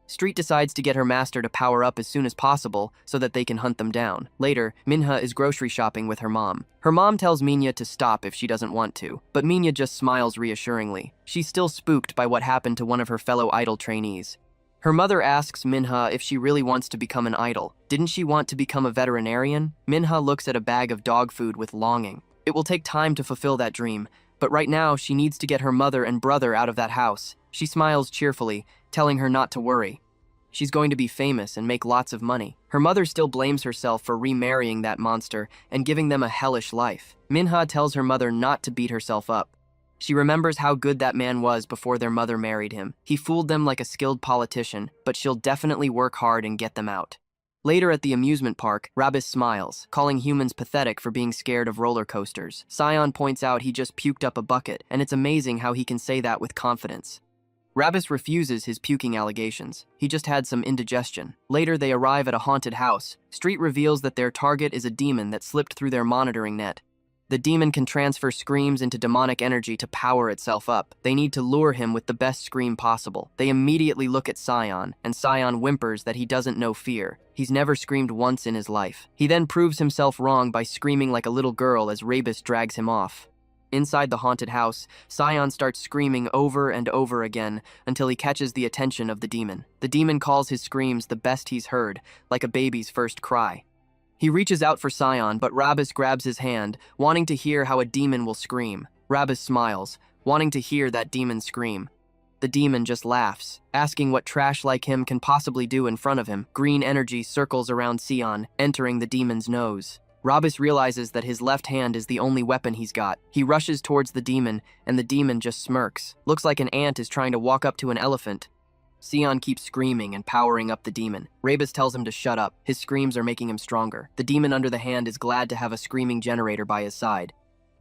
Street decides to get her master to power up as soon as possible so that they can hunt them down. Later, Minha is grocery shopping with her mom. Her mom tells Minya to stop if she doesn't want to, but Minya just smiles reassuringly. She's still spooked by what happened to one of her fellow idol trainees. Her mother asks Minha if she really wants to become an idol. Didn't she want to become a veterinarian? Minha looks at a bag of dog food with longing. It will take time to fulfill that dream, But right now, she needs to get her mother and brother out of that house. She smiles cheerfully, telling her not to worry. She's going to be famous and make lots of money. Her mother still blames herself for remarrying that monster and giving them a hellish life. Manhwa tells her mother not to beat herself up. She remembers how good that man was before their mother married him. He fooled them like a skilled politician, but she'll definitely work hard and get them out. Later at the amusement park, Rabis smiles, calling humans pathetic for being scared of roller coasters. Sion points out he just puked up a bucket, and it's amazing how he can say that with confidence. Rabis refuses his puking allegations. He just had some indigestion. Later, they arrive at a haunted house. Street reveals that their target is a demon that slipped through their monitoring net. The demon can transfer screams into demonic energy to power itself up. They need to lure him with the best scream possible. They immediately look at Sion, and Sion whimpers that he doesn't know fear. He's never screamed once in his life. He then proves himself wrong by screaming like a little girl as Rabis drags him off. Inside the haunted house, Sion starts screaming over and over again until he catches the attention of the demon. The demon calls his screams the best he's heard, like a baby's first cry. He reaches out for Sion, but Rabis grabs his hand, wanting to hear how a demon will scream. Rabis smiles, wanting to hear that demon scream. The demon just laughs, asking what trash like him can possibly do in front of him. Green energy circles around Sion, entering the demon's nose. Rabis realizes that his left hand is the only weapon he's got. He rushes towards the demon, and the demon just smirks. Looks like an ant is trying to walk up to an elephant. Sion keeps screaming and powering up the demon. Rabis tells him to shut up. His screams are making him stronger. The demon under the hand is glad to have a screaming generator by his side.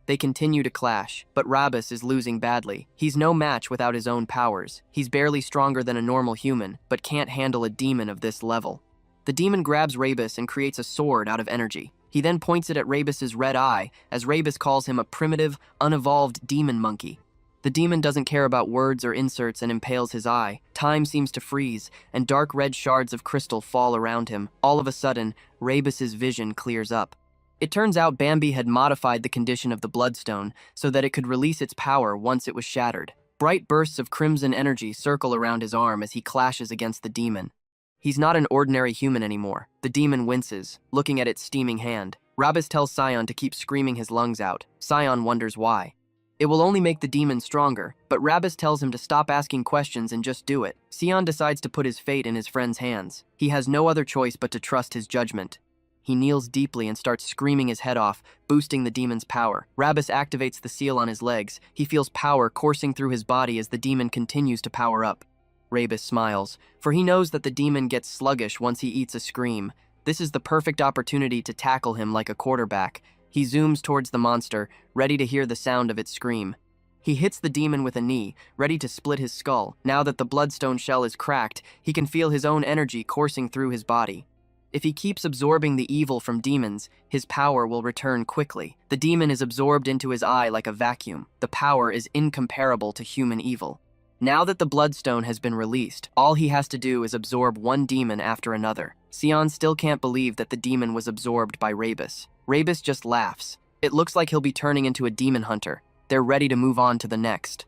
They continue to clash, but Rabis is losing badly. He's no match without his own powers. He's barely stronger than a normal human, but can't handle a demon of this level. The demon grabs Rabis and creates a sword out of energy. He then points it at Rabis's red eye, as Rabis calls him a primitive, unevolved demon monkey. The demon doesn't care about words or inserts and impales his eye. Time seems to freeze, and dark red shards of crystal fall around him. All of a sudden, Rabis's vision clears up. It turns out Bambi had modified the condition of the bloodstone so that it could release its power once it was shattered. Bright bursts of crimson energy circle around his arm as he clashes against the demon. He's not an ordinary human anymore. The demon winces, looking at its steaming hand. Rabis tells Sion to keep screaming his lungs out. Sion wonders why. It will only make the demon stronger, but Rabis tells him to stop asking questions and just do it. Sion decides to put his fate in his friend's hands. He has no other choice but to trust his judgment. He kneels deeply and starts screaming his head off, boosting the demon's power. Rabis activates the seal on his legs. He feels power coursing through his body as the demon continues to power up. Rabis smiles, for he knows that the demon gets sluggish once he eats a scream. This is the perfect opportunity to tackle him like a quarterback. He zooms towards the monster, ready to hear the sound of its scream. He hits the demon with a knee, ready to split his skull. Now that the bloodstone shell is cracked, he can feel his own energy coursing through his body. If he keeps absorbing the evil from demons, his power will return quickly. The demon is absorbed into his eye like a vacuum. The power is incomparable to human evil. Now that the bloodstone has been released, all he has to do is absorb one demon after another. Sion still can't believe that the demon was absorbed by Rabis. Rabis just laughs. It looks like he'll be turning into a demon hunter. They're ready to move on to the next.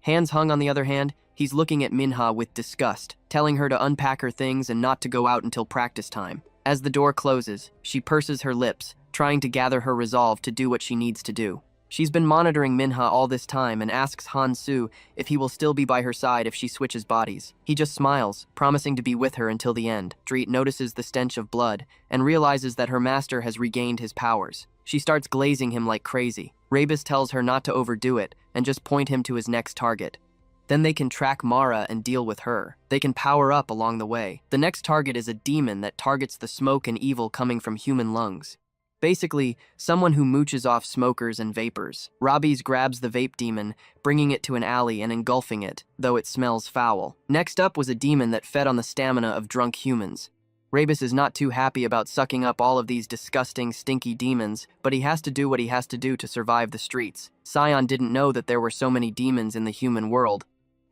Hands Hung, on the other hand, he's looking at Manhwa with disgust, telling her to unpack her things and not to go out until practice time. As the door closes, she purses her lips, trying to gather her resolve to do what she needs to do. She's been monitoring Manhwa all this time and asks Han-Soo if he will still be by her side if she switches bodies. He just smiles, promising to be with her until the end. Street notices the stench of blood and realizes that her master has regained his powers. She starts glazing him like crazy. Rabis tells her not to overdo it and just point him to his next target. Then they can track Mara and deal with her. They can power up along the way. The next target is a demon that targets the smoke and evil coming from human lungs. Basically, someone who mooches off smokers and vapors. Rabis grabs the vape demon, bringing it to an alley and engulfing it, though it smells foul. Next up was a demon that fed on the stamina of drunk humans. Rabis is not too happy about sucking up all of these disgusting, stinky demons, but he has to do what he has to do to survive the streets. Sion didn't know that there were so many demons in the human world.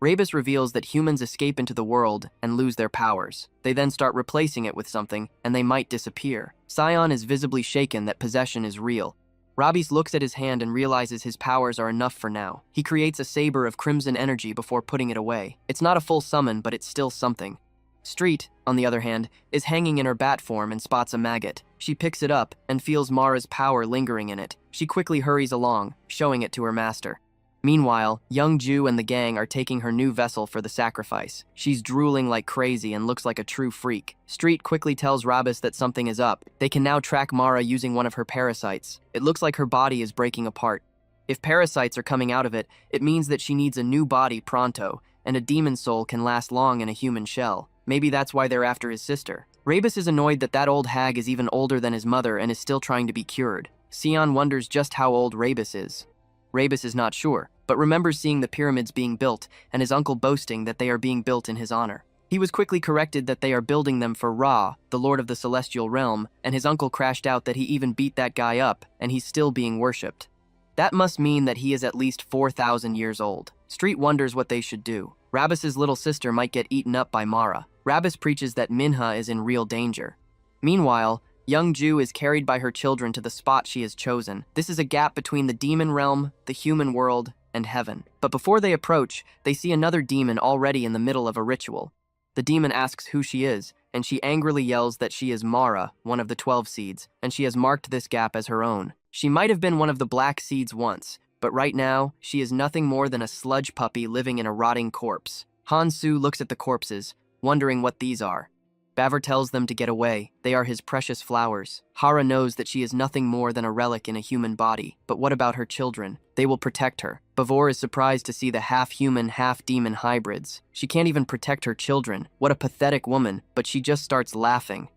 Rabis reveals that humans escape into the world and lose their powers. They then start replacing it with something, and they might disappear. Sion is visibly shaken that possession is real. Rabis looks at his hand and realizes his powers are enough for now. He creates a saber of crimson energy before putting it away. It's not a full summon, but it's still something. Street, on the other hand, is hanging in her bat form and spots a maggot. She picks it up and feels Mara's power lingering in it. She quickly hurries along, showing it to her master. Meanwhile, young Ju and the gang are taking her new vessel for the sacrifice. She's drooling like crazy and looks like a true freak. Street quickly tells Rabis that something is up. They can now track Mara using one of her parasites. It looks like her body is breaking apart. If parasites are coming out of it, it means that she needs a new body pronto, and a demon soul can last long in a human shell. Maybe that's why they're after his sister. Rabis is annoyed that that old hag is even older than his mother and is still trying to be cured. Sion wonders just how old Rabis is. Rabis is not sure, but remembers seeing the pyramids being built and his uncle boasting that they are being built in his honor. He was quickly corrected that they are building them for Ra, the lord of the celestial realm, and his uncle crashed out that he even beat that guy up and he's still being worshipped. That must mean that he is at least 4,000 years old. Street wonders what they should do. Rabis's little sister might get eaten up by Mara. Rabis preaches that Minha is in real danger. Meanwhile, young Ju is carried by her children to the spot she has chosen. This is a gap between the demon realm, the human world, and heaven. But before they approach, they see another demon already in the middle of a ritual. The demon asks who she is, and she angrily yells that she is Mara, one of the 12 seeds, and she has marked this gap as her own. She might have been one of the black seeds once, but right now, she is nothing more than a sludge puppy living in a rotting corpse. Hansu looks at the corpses, wondering what these are. Bavor tells them to get away. They are his precious flowers. Hara knows that she is nothing more than a relic in a human body. But what about her children? They will protect her. Bavor is surprised to see the half-human, half-demon hybrids. She can't even protect her children. What a pathetic woman, but she just starts laughing.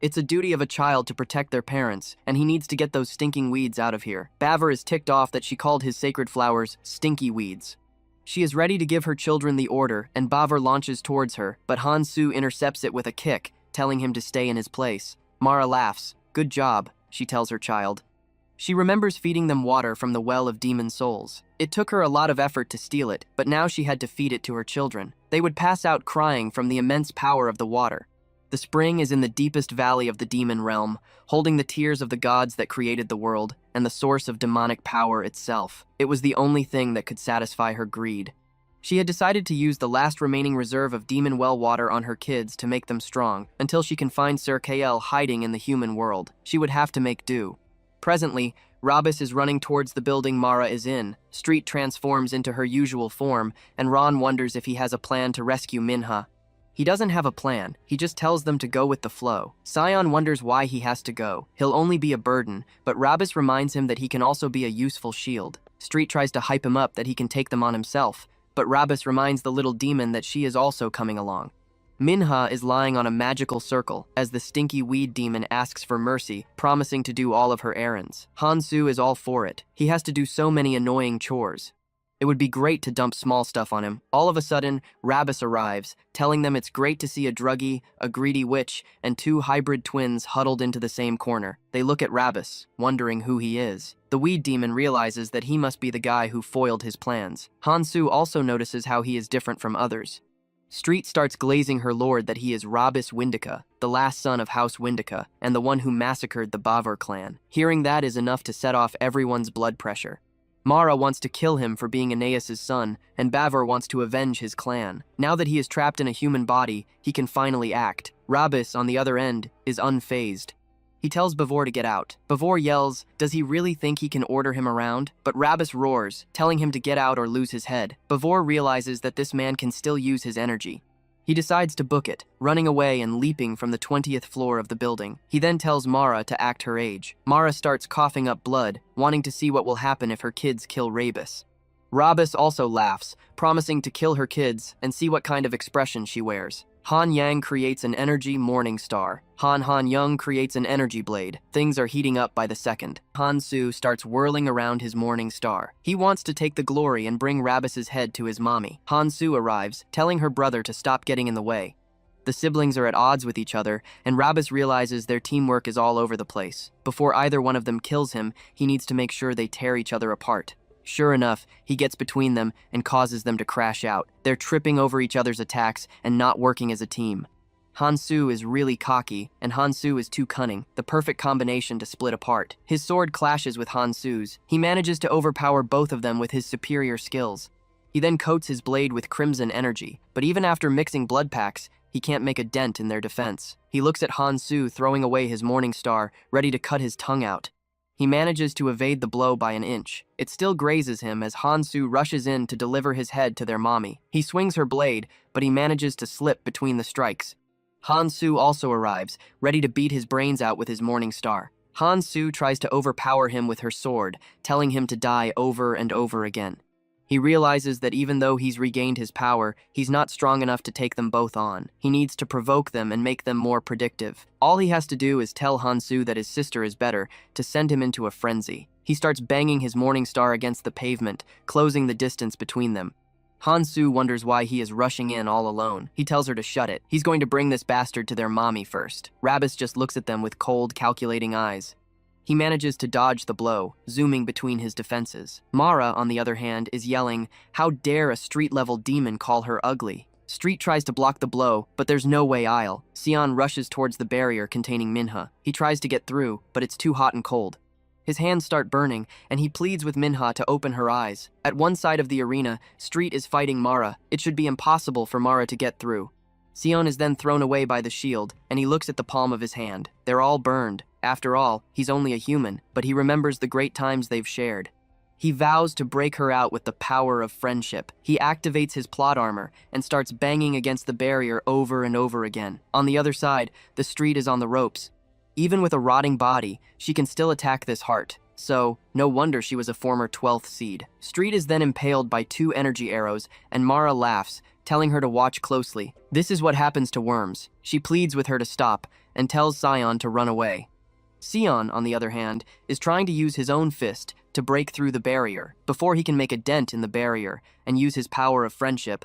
It's a duty of a child to protect their parents, and he needs to get those stinking weeds out of here. Bavor is ticked off that she called his sacred flowers stinky weeds. She is ready to give her children the order, and Bavor launches towards her, but Hansu intercepts it with a kick, telling him to stay in his place. Mara laughs. Good job, she tells her child. She remembers feeding them water from the well of demon souls. It took her a lot of effort to steal it, but now she had to feed it to her children. They would pass out crying from the immense power of the water. The spring is in the deepest valley of the demon realm, holding the tears of the gods that created the world, and the source of demonic power itself. It was the only thing that could satisfy her greed. She had decided to use the last remaining reserve of demon well water on her kids to make them strong, until she can find Sir Kael hiding in the human world. She would have to make do. Presently, Rabis is running towards the building Mara is in. Street transforms into her usual form, and Ron wonders if he has a plan to rescue Minha. He doesn't have a plan, he just tells them to go with the flow. Sion wonders why he has to go. He'll only be a burden, but Rabis reminds him that he can also be a useful shield. Street tries to hype him up that he can take them on himself, but Rabis reminds the little demon that she is also coming along. Minha is lying on a magical circle as the stinky weed demon asks for mercy, promising to do all of her errands. Hansu is all for it. He has to do so many annoying chores. It would be great to dump small stuff on him. All of a sudden, Rabis arrives, telling them it's great to see a druggie, a greedy witch, and 2 hybrid twins huddled into the same corner. They look at Rabis, wondering who he is. The weed demon realizes that he must be the guy who foiled his plans. Hansu also notices how he is different from others. Street starts glazing her lord that he is Rabis Windica, the last son of House Windica, and the one who massacred the Bavor clan. Hearing that is enough to set off everyone's blood pressure. Mara wants to kill him for being Aeneas's son, and Bavor wants to avenge his clan. Now that he is trapped in a human body, he can finally act. Rabis, on the other end, is unfazed. He tells Bavor to get out. Bavor yells, does he really think he can order him around? But Rabis roars, telling him to get out or lose his head. Bavor realizes that this man can still use his energy. He decides to book it, running away and leaping from the 20th floor of the building. He then tells Mara to act her age. Mara starts coughing up blood, wanting to see what will happen if her kids kill Rabis. Rabis also laughs, promising to kill her kids and see what kind of expression she wears. Han Yang creates an energy morning star. Han Young creates an energy blade. Things are heating up by the second. Han Su starts whirling around his morning star. He wants to take the glory and bring Rabis's head to his mommy. Han Su arrives, telling her brother to stop getting in the way. The siblings are at odds with each other, and Rabis realizes their teamwork is all over the place. Before either one of them kills him, he needs to make sure they tear each other apart. Sure enough, he gets between them and causes them to crash out. They're tripping over each other's attacks and not working as a team. Hansu is really cocky, and Hansu is too cunning, the perfect combination to split apart. His sword clashes with Hansu's. He manages to overpower both of them with his superior skills. He then coats his blade with crimson energy, but even after mixing blood packs, he can't make a dent in their defense. He looks at Hansu throwing away his morning star, ready to cut his tongue out. He manages to evade the blow by an inch. It still grazes him as Hansu rushes in to deliver his head to their mommy. He swings her blade, but he manages to slip between the strikes. Hansu also arrives, ready to beat his brains out with his morning star. Hansu tries to overpower him with her sword, telling him to die over and over again. He realizes that even though he's regained his power, he's not strong enough to take them both on. He needs to provoke them and make them more predictive. All he has to do is tell Hansu that his sister is better, to send him into a frenzy. He starts banging his morning star against the pavement, closing the distance between them. Hansu wonders why he is rushing in all alone. He tells her to shut it. He's going to bring this bastard to their mommy first. Rabis just looks at them with cold, calculating eyes. He manages to dodge the blow, zooming between his defenses. Mara, on the other hand, is yelling, "How dare a street-level demon call her ugly?" Street tries to block the blow, but there's no way out. Sion rushes towards the barrier containing Minhwa. He tries to get through, but it's too hot and cold. His hands start burning, and he pleads with Minhwa to open her eyes. At one side of the arena, Street is fighting Mara. It should be impossible for Mara to get through. Sion is then thrown away by the shield, and he looks at the palm of his hand. They're all burned. After all, he's only a human, but he remembers the great times they've shared. He vows to break her out with the power of friendship. He activates his plot armor and starts banging against the barrier over and over again. On the other side, the Street is on the ropes. Even with a rotting body, she can still attack this heart. So, no wonder she was a former 12th seed. Street is then impaled by 2 energy arrows, and Mara laughs, telling her to watch closely. This is what happens to worms. She pleads with her to stop, and tells Sion to run away. Sion, on the other hand, is trying to use his own fist to break through the barrier. Before he can make a dent in the barrier and use his power of friendship,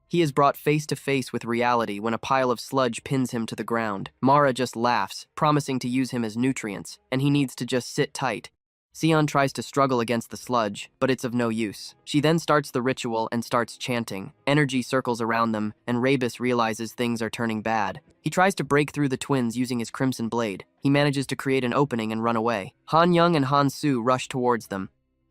he is brought face to face with reality when a pile of sludge pins him to the ground. Mara just laughs, promising to use him as nutrients, and he needs to just sit tight. Sion tries to struggle against the sludge, but it's of no use. She then starts the ritual and starts chanting. Energy circles around them, and Rabis realizes things are turning bad. He tries to break through the twins using his crimson blade. He manages to create an opening and run away. Han Young and Han Su rush towards them.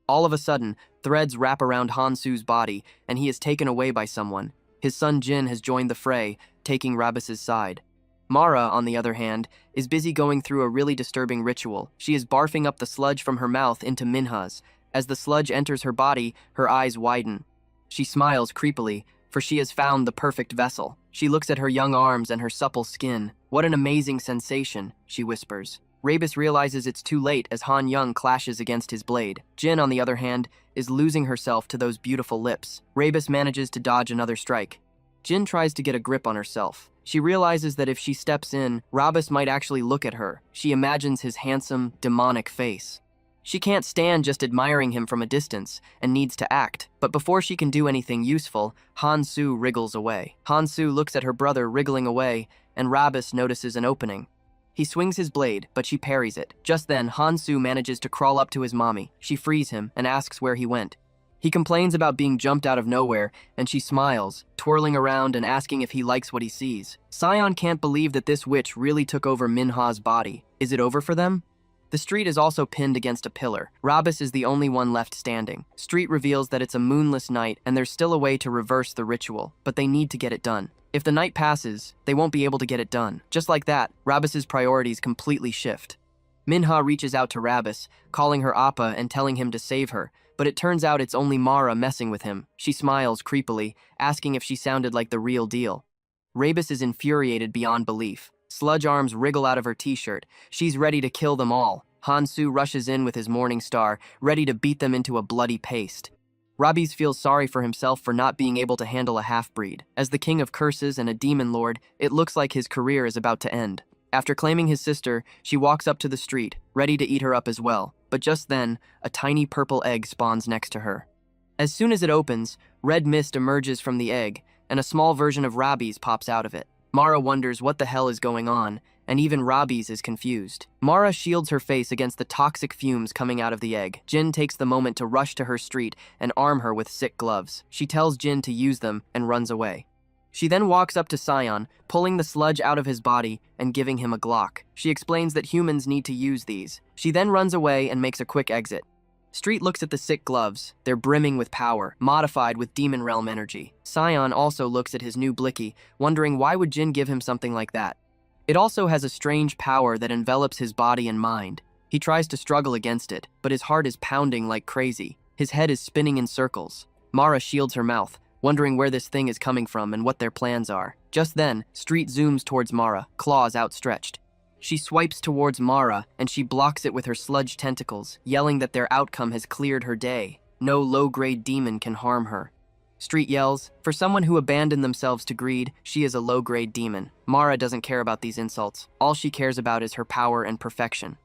All of a sudden, threads wrap around Han Su's body, and he is taken away by someone. His son Jin has joined the fray, taking Rabis's side. Mara, on the other hand, is busy going through a really disturbing ritual. She is barfing up the sludge from her mouth into Minhwa's. As the sludge enters her body, her eyes widen. She smiles creepily, for she has found the perfect vessel. She looks at her young arms and her supple skin. "What an amazing sensation," she whispers. Rabis realizes it's too late as Han Young clashes against his blade. Jin, on the other hand, is losing herself to those beautiful lips. Rabis manages to dodge another strike. Jin tries to get a grip on herself. She realizes that if she steps in, Rabis might actually look at her. She imagines his handsome, demonic face. She can't stand just admiring him from a distance and needs to act. But before she can do anything useful, Han Su wriggles away. Han Su looks at her brother wriggling away, and Rabis notices an opening. He swings his blade, but she parries it. Just then, Han Su manages to crawl up to his mommy. She frees him and asks where he went. He complains about being jumped out of nowhere, and she smiles, twirling around and asking if he likes what he sees. Sion can't believe that this witch really took over Minhwa's body. Is it over for them? The Street is also pinned against a pillar. Rabis is the only one left standing. Street reveals that it's a moonless night, and there's still a way to reverse the ritual, but they need to get it done. If the night passes, they won't be able to get it done. Just like that, Rabis's priorities completely shift. Minhwa reaches out to Rabis, calling her Appa and telling him to save her, but it turns out it's only Mara messing with him. She smiles creepily, asking if she sounded like the real deal. Rabis is infuriated beyond belief. Sludge arms wriggle out of her t-shirt. She's ready to kill them all. Han Su rushes in with his morning star, ready to beat them into a bloody paste. Rabis feels sorry for himself for not being able to handle a half-breed. As the king of curses and a demon lord, it looks like his career is about to end. After claiming his sister, she walks up to the Street, ready to eat her up as well. But just then, a tiny purple egg spawns next to her. As soon as it opens, red mist emerges from the egg, and a small version of Rabis pops out of it. Mara wonders what the hell is going on, and even Rabis is confused. Mara shields her face against the toxic fumes coming out of the egg. Jin takes the moment to rush to her Street and arm her with sick gloves. She tells Jin to use them and runs away. She then walks up to Sion, pulling the sludge out of his body and giving him a Glock. She explains that humans need to use these. She then runs away and makes a quick exit. Street looks at the sick gloves. They're brimming with power, modified with demon realm energy. Sion also looks at his new blicky, wondering why would Jin give him something like that. It also has a strange power that envelops his body and mind. He tries to struggle against it, but his heart is pounding like crazy. His head is spinning in circles. Mara shields her mouth, wondering where this thing is coming from and what their plans are. Just then, Street zooms towards Mara, claws outstretched. She swipes towards Mara, and she blocks it with her sludge tentacles, yelling that their outcome has cleared her day. No low-grade demon can harm her. Street yells, for someone who abandoned themselves to greed, she is a low-grade demon. Mara doesn't care about these insults. All she cares about is her power and perfection.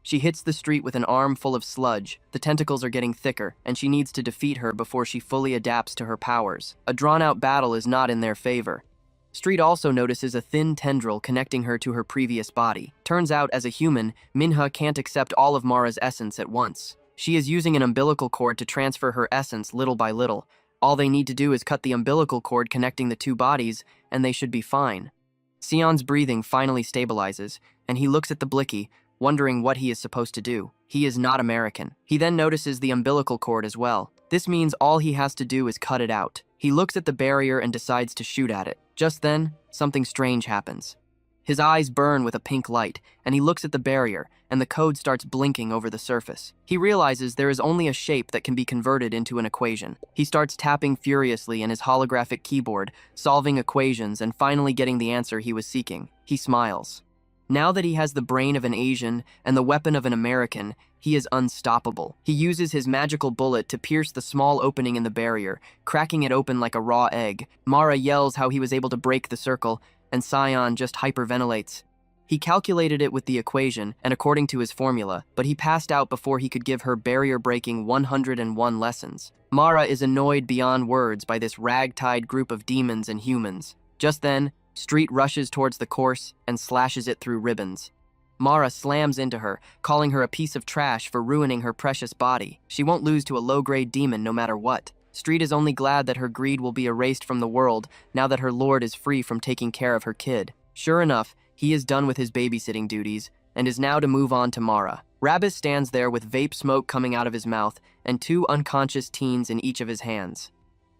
She hits the Street with an arm full of sludge. The tentacles are getting thicker, and she needs to defeat her before she fully adapts to her powers. A drawn-out battle is not in their favor. Street also notices a thin tendril connecting her to her previous body. Turns out, as a human, Manhwa can't accept all of Mara's essence at once. She is using an umbilical cord to transfer her essence little by little. All they need to do is cut the umbilical cord connecting the two bodies, and they should be fine. Sion's breathing finally stabilizes, and he looks at the Blicky, wondering what he is supposed to do. He is not American. He then notices the umbilical cord as well. This means all he has to do is cut it out. He looks at the barrier and decides to shoot at it. Just then, something strange happens. His eyes burn with a pink light, and he looks at the barrier, and the code starts blinking over the surface. He realizes there is only a shape that can be converted into an equation. He starts tapping furiously in his holographic keyboard, solving equations and finally getting the answer he was seeking. He smiles. Now that he has the brain of an Asian and the weapon of an American, he is unstoppable. He uses his magical bullet to pierce the small opening in the barrier, cracking it open like a raw egg. Mara yells how he was able to break the circle, and Sion just hyperventilates. He calculated it with the equation and according to his formula, but he passed out before he could give her barrier-breaking 101 lessons. Mara is annoyed beyond words by this ragtag group of demons and humans. Just then, Street rushes towards the course and slashes it through ribbons. Mara slams into her, calling her a piece of trash for ruining her precious body. She won't lose to a low-grade demon no matter what. Street is only glad that her greed will be erased from the world now that her lord is free from taking care of her kid. Sure enough, he is done with his babysitting duties and is now to move on to Mara. Rabbis stands there with vape smoke coming out of his mouth and two unconscious teens in each of his hands.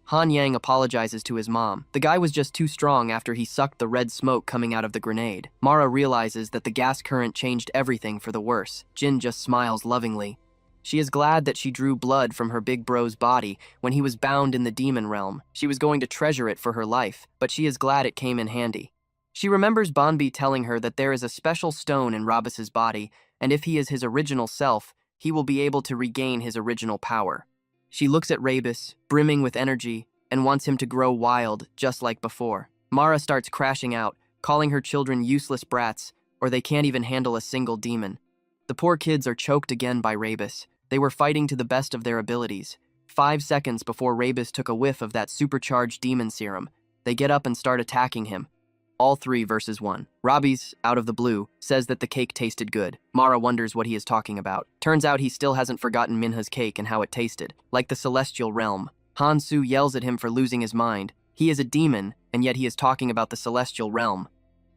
Han Yang apologizes to his mom. The guy was just too strong after he sucked the red smoke coming out of the grenade. Mara realizes that the gas current changed everything for the worse. Jin just smiles lovingly. She is glad that she drew blood from her big bro's body when he was bound in the demon realm. She was going to treasure it for her life, but she is glad it came in handy. She remembers Bonbi telling her that there is a special stone in Rabis's body, and if he is his original self, he will be able to regain his original power. She looks at Rabis, brimming with energy, and wants him to grow wild, just like before. Mara starts crashing out, calling her children useless brats, or they can't even handle a single demon. The poor kids are choked again by Rabis. They were fighting to the best of their abilities. 5 seconds before Rabis took a whiff of that supercharged demon serum, they get up and start attacking him. All 3 versus 1. Rabis, out of the blue, says that the cake tasted good. Mara wonders what he is talking about. Turns out he still hasn't forgotten Minha's cake and how it tasted. Like the celestial realm. Han-Soo yells at him for losing his mind. He is a demon, and yet he is talking about the celestial realm.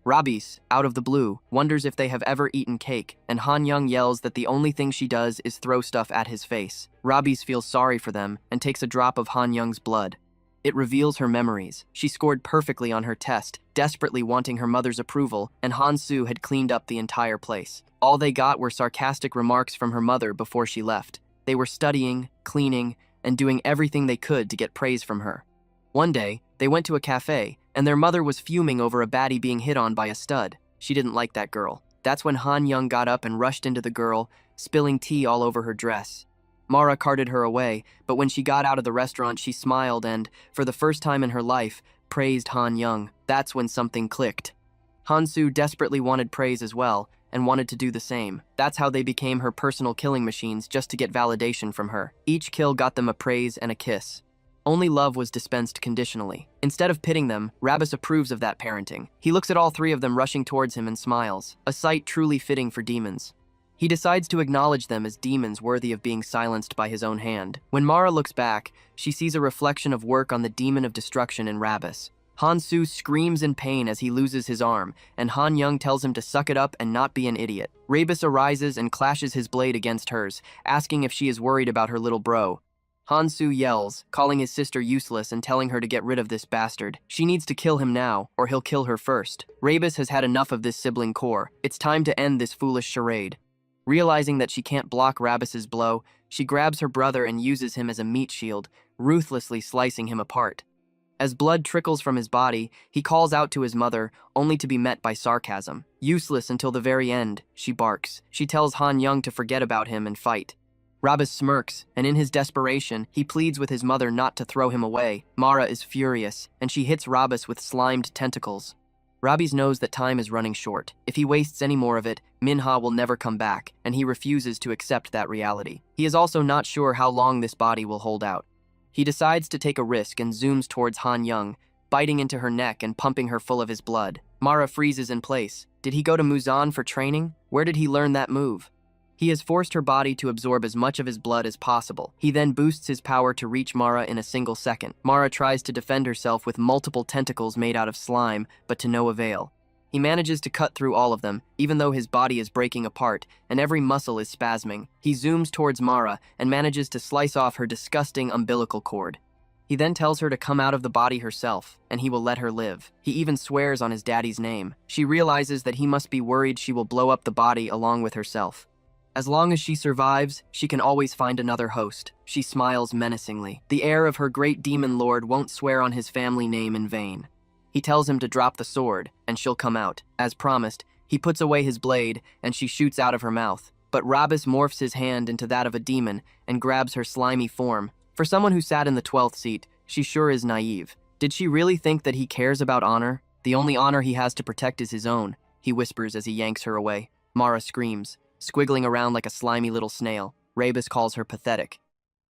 Rabis, out of the blue, wonders if they have ever eaten cake, and Han Young yells that the only thing she does is throw stuff at his face. Rabis feels sorry for them and takes a drop of Han Young's blood. It reveals her memories. She scored perfectly on her test, desperately wanting her mother's approval, and Han-Soo had cleaned up the entire place. All they got were sarcastic remarks from her mother before she left. They were studying, cleaning, and doing everything they could to get praise from her. One day, they went to a cafe, and their mother was fuming over a baddie being hit on by a stud. She didn't like that girl. That's when Han Young got up and rushed into the girl, spilling tea all over her dress. Mara carted her away, but when she got out of the restaurant, she smiled and, for the first time in her life, praised Han Young. That's when something clicked. Han-Soo desperately wanted praise as well, and wanted to do the same. That's how they became her personal killing machines just to get validation from her. Each kill got them a praise and a kiss. Only love was dispensed conditionally. Instead of pitting them, Rabis approves of that parenting. He looks at all 3 of them rushing towards him and smiles, a sight truly fitting for demons. He decides to acknowledge them as demons worthy of being silenced by his own hand. When Mara looks back, she sees a reflection of work on the demon of destruction in Rabis. Han-Soo screams in pain as he loses his arm, and Han Young tells him to suck it up and not be an idiot. Rabis arises and clashes his blade against hers, asking if she is worried about her little bro. Han-Soo yells, calling his sister useless and telling her to get rid of this bastard. She needs to kill him now, or he'll kill her first. Rabis has had enough of this sibling core. It's time to end this foolish charade. Realizing that she can't block Rabis's blow, she grabs her brother and uses him as a meat shield, ruthlessly slicing him apart. As blood trickles from his body, he calls out to his mother, only to be met by sarcasm. Useless until the very end, she barks. She tells Han Young to forget about him and fight. Rabis smirks, and in his desperation, he pleads with his mother not to throw him away. Mara is furious, and she hits Rabis with slimed tentacles. Rabis knows that time is running short. If he wastes any more of it, Manhwa will never come back, and he refuses to accept that reality. He is also not sure how long this body will hold out. He decides to take a risk and zooms towards Han Young, biting into her neck and pumping her full of his blood. Mara freezes in place. Did he go to Muzan for training? Where did he learn that move? He has forced her body to absorb as much of his blood as possible. He then boosts his power to reach Mara in a single second. Mara tries to defend herself with multiple tentacles made out of slime, but to no avail. He manages to cut through all of them, even though his body is breaking apart and every muscle is spasming. He zooms towards Mara and manages to slice off her disgusting umbilical cord. He then tells her to come out of the body herself, and he will let her live. He even swears on his daddy's name. She realizes that he must be worried she will blow up the body along with herself. As long as she survives, she can always find another host. She smiles menacingly. The heir of her great demon lord won't swear on his family name in vain. He tells him to drop the sword, and she'll come out. As promised, he puts away his blade, and she shoots out of her mouth. But Rabis morphs his hand into that of a demon and grabs her slimy form. For someone who sat in the 12th seat, she sure is naive. Did she really think that he cares about honor? The only honor he has to protect is his own, he whispers as he yanks her away. Mara screams, squiggling around like a slimy little snail. Rabis calls her pathetic.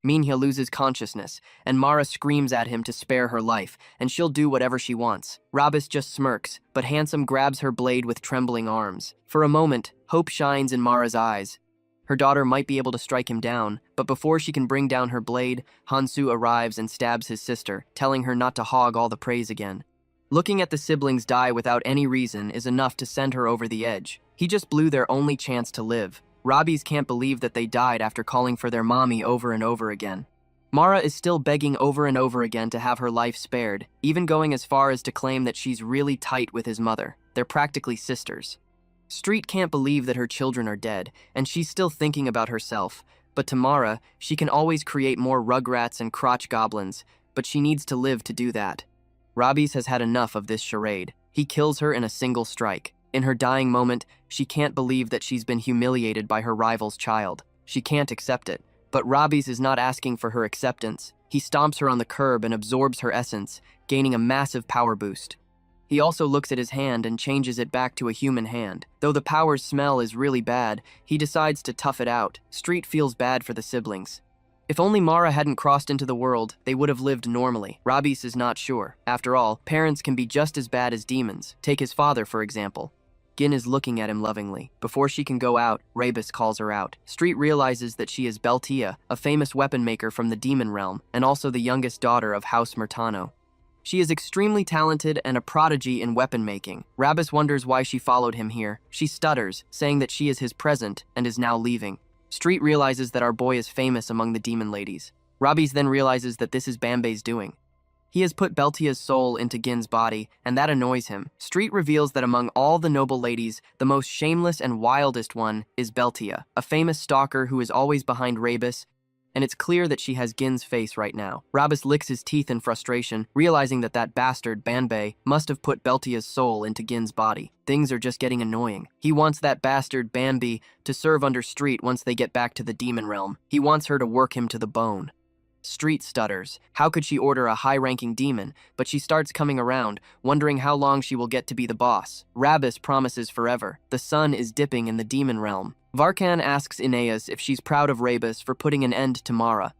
Minhwa loses consciousness, and Mara screams at him to spare her life, and she'll do whatever she wants. Rabis just smirks, but Handsome grabs her blade with trembling arms. For a moment, hope shines in Mara's eyes. Her daughter might be able to strike him down, but before she can bring down her blade, Hansu arrives and stabs his sister, telling her not to hog all the praise again. Looking at the siblings die without any reason is enough to send her over the edge. He just blew their only chance to live. Rabis can't believe that they died after calling for their mommy over and over again. Mara is still begging over and over again to have her life spared, even going as far as to claim that she's really tight with his mother. They're practically sisters. Street can't believe that her children are dead, and she's still thinking about herself. But to Mara, she can always create more rugrats and crotch goblins, but she needs to live to do that. Rabis has had enough of this charade. He kills her in a single strike. In her dying moment, she can't believe that she's been humiliated by her rival's child. She can't accept it. But Rabis is not asking for her acceptance. He stomps her on the curb and absorbs her essence, gaining a massive power boost. He also looks at his hand and changes it back to a human hand. Though the power's smell is really bad, he decides to tough it out. Street feels bad for the siblings. If only Mara hadn't crossed into the world, they would have lived normally. Rabis is not sure. After all, parents can be just as bad as demons. Take his father, for example. Gin is looking at him lovingly. Before she can go out, Rabis calls her out. Street realizes that she is Beltia, a famous weapon maker from the demon realm, and also the youngest daughter of House Murtano. She is extremely talented and a prodigy in weapon making. Rabis wonders why she followed him here. She stutters, saying that she is his present and is now leaving. Street realizes that our boy is famous among the demon ladies. Rabis then realizes that this is Bambe's doing. He has put Beltia's soul into Gin's body, and that annoys him. Street reveals that among all the noble ladies, the most shameless and wildest one is Beltia, a famous stalker who is always behind Rabis, and it's clear that she has Gin's face right now. Rabis licks his teeth in frustration, realizing that that bastard, Banbei, must have put Beltia's soul into Gin's body. Things are just getting annoying. He wants that bastard, Bambi, to serve under Street once they get back to the demon realm. He wants her to work him to the bone. Street stutters. How could she order a high-ranking demon? But she starts coming around, wondering how long she will get to be the boss. Rabis promises forever. The sun is dipping in the demon realm. Varkan asks Aeneas if she's proud of Rabis for putting an end to Mara.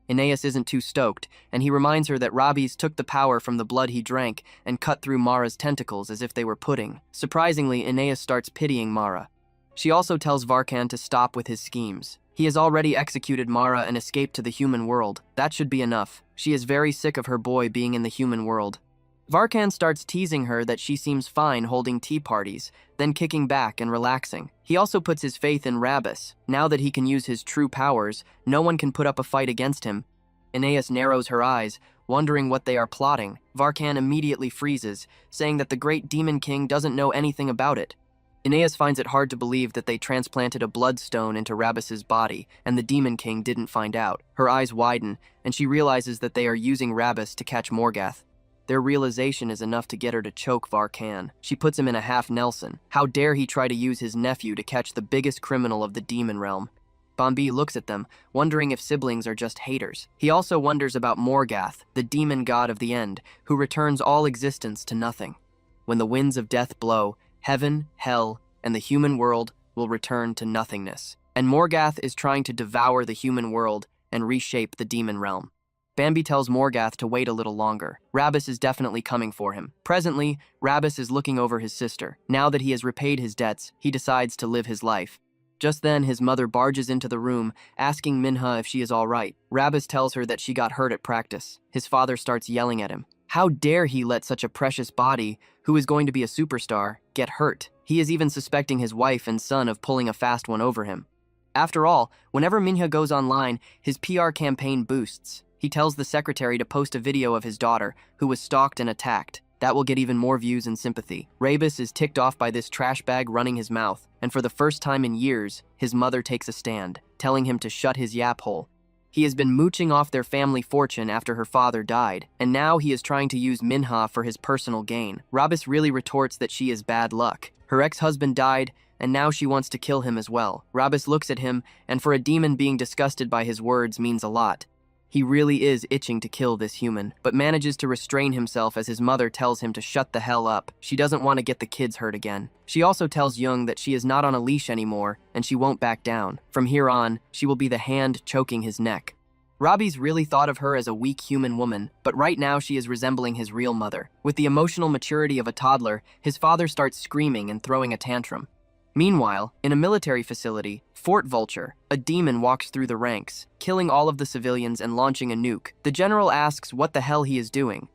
Aeneas isn't too stoked, and he reminds her that Rabis took the power from the blood he drank and cut through Mara's tentacles as if they were pudding. Surprisingly, Aeneas starts pitying Mara. She also tells Varkan to stop with his schemes. He has already executed Mara and escaped to the human world. That should be enough. She is very sick of her boy being in the human world. Varkan starts teasing her that she seems fine holding tea parties, then kicking back and relaxing. He also puts his faith in Rabis. Now that he can use his true powers, no one can put up a fight against him. Aeneas narrows her eyes, wondering what they are plotting. Varkan immediately freezes, saying that the great demon king doesn't know anything about it. Aeneas finds it hard to believe that they transplanted a bloodstone into Rabis's body, and the Demon King didn't find out. Her eyes widen, and she realizes that they are using Rabis to catch Morgath. Their realization is enough to get her to choke Varkan. She puts him in a half Nelson. How dare he try to use his nephew to catch the biggest criminal of the demon realm? Bombi looks at them, wondering if siblings are just haters. He also wonders about Morgath, the demon god of the end, who returns all existence to nothing. When the winds of death blow, heaven, hell, and the human world will return to nothingness. And Morgath is trying to devour the human world and reshape the demon realm. Bambi tells Morgath to wait a little longer. Rabis is definitely coming for him. Presently, Rabis is looking over his sister. Now that he has repaid his debts, he decides to live his life. Just then, his mother barges into the room, asking Manhwa if she is all right. Rabis tells her that she got hurt at practice. His father starts yelling at him. How dare he let such a precious body, who is going to be a superstar, get hurt? He is even suspecting his wife and son of pulling a fast one over him. After all, whenever Manhwa goes online, his PR campaign boosts. He tells the secretary to post a video of his daughter, who was stalked and attacked. That will get even more views and sympathy. Rabis is ticked off by this trash bag running his mouth, and for the first time in years, his mother takes a stand, telling him to shut his yap hole. He has been mooching off their family fortune after her father died, and now he is trying to use Manhwa for his personal gain. Rabis really retorts that she is bad luck. Her ex-husband died, and now she wants to kill him as well. Rabis looks at him, and for a demon, being disgusted by his words means a lot. He really is itching to kill this human, but manages to restrain himself as his mother tells him to shut the hell up. She doesn't want to get the kids hurt again. She also tells Jung that she is not on a leash anymore, and she won't back down. From here on, she will be the hand choking his neck. Robbie's really thought of her as a weak human woman, but right now she is resembling his real mother. With the emotional maturity of a toddler, his father starts screaming and throwing a tantrum. Meanwhile, in a military facility, Fort Vulture, a demon walks through the ranks, killing all of the civilians and launching a nuke. The general asks what the hell he is doing.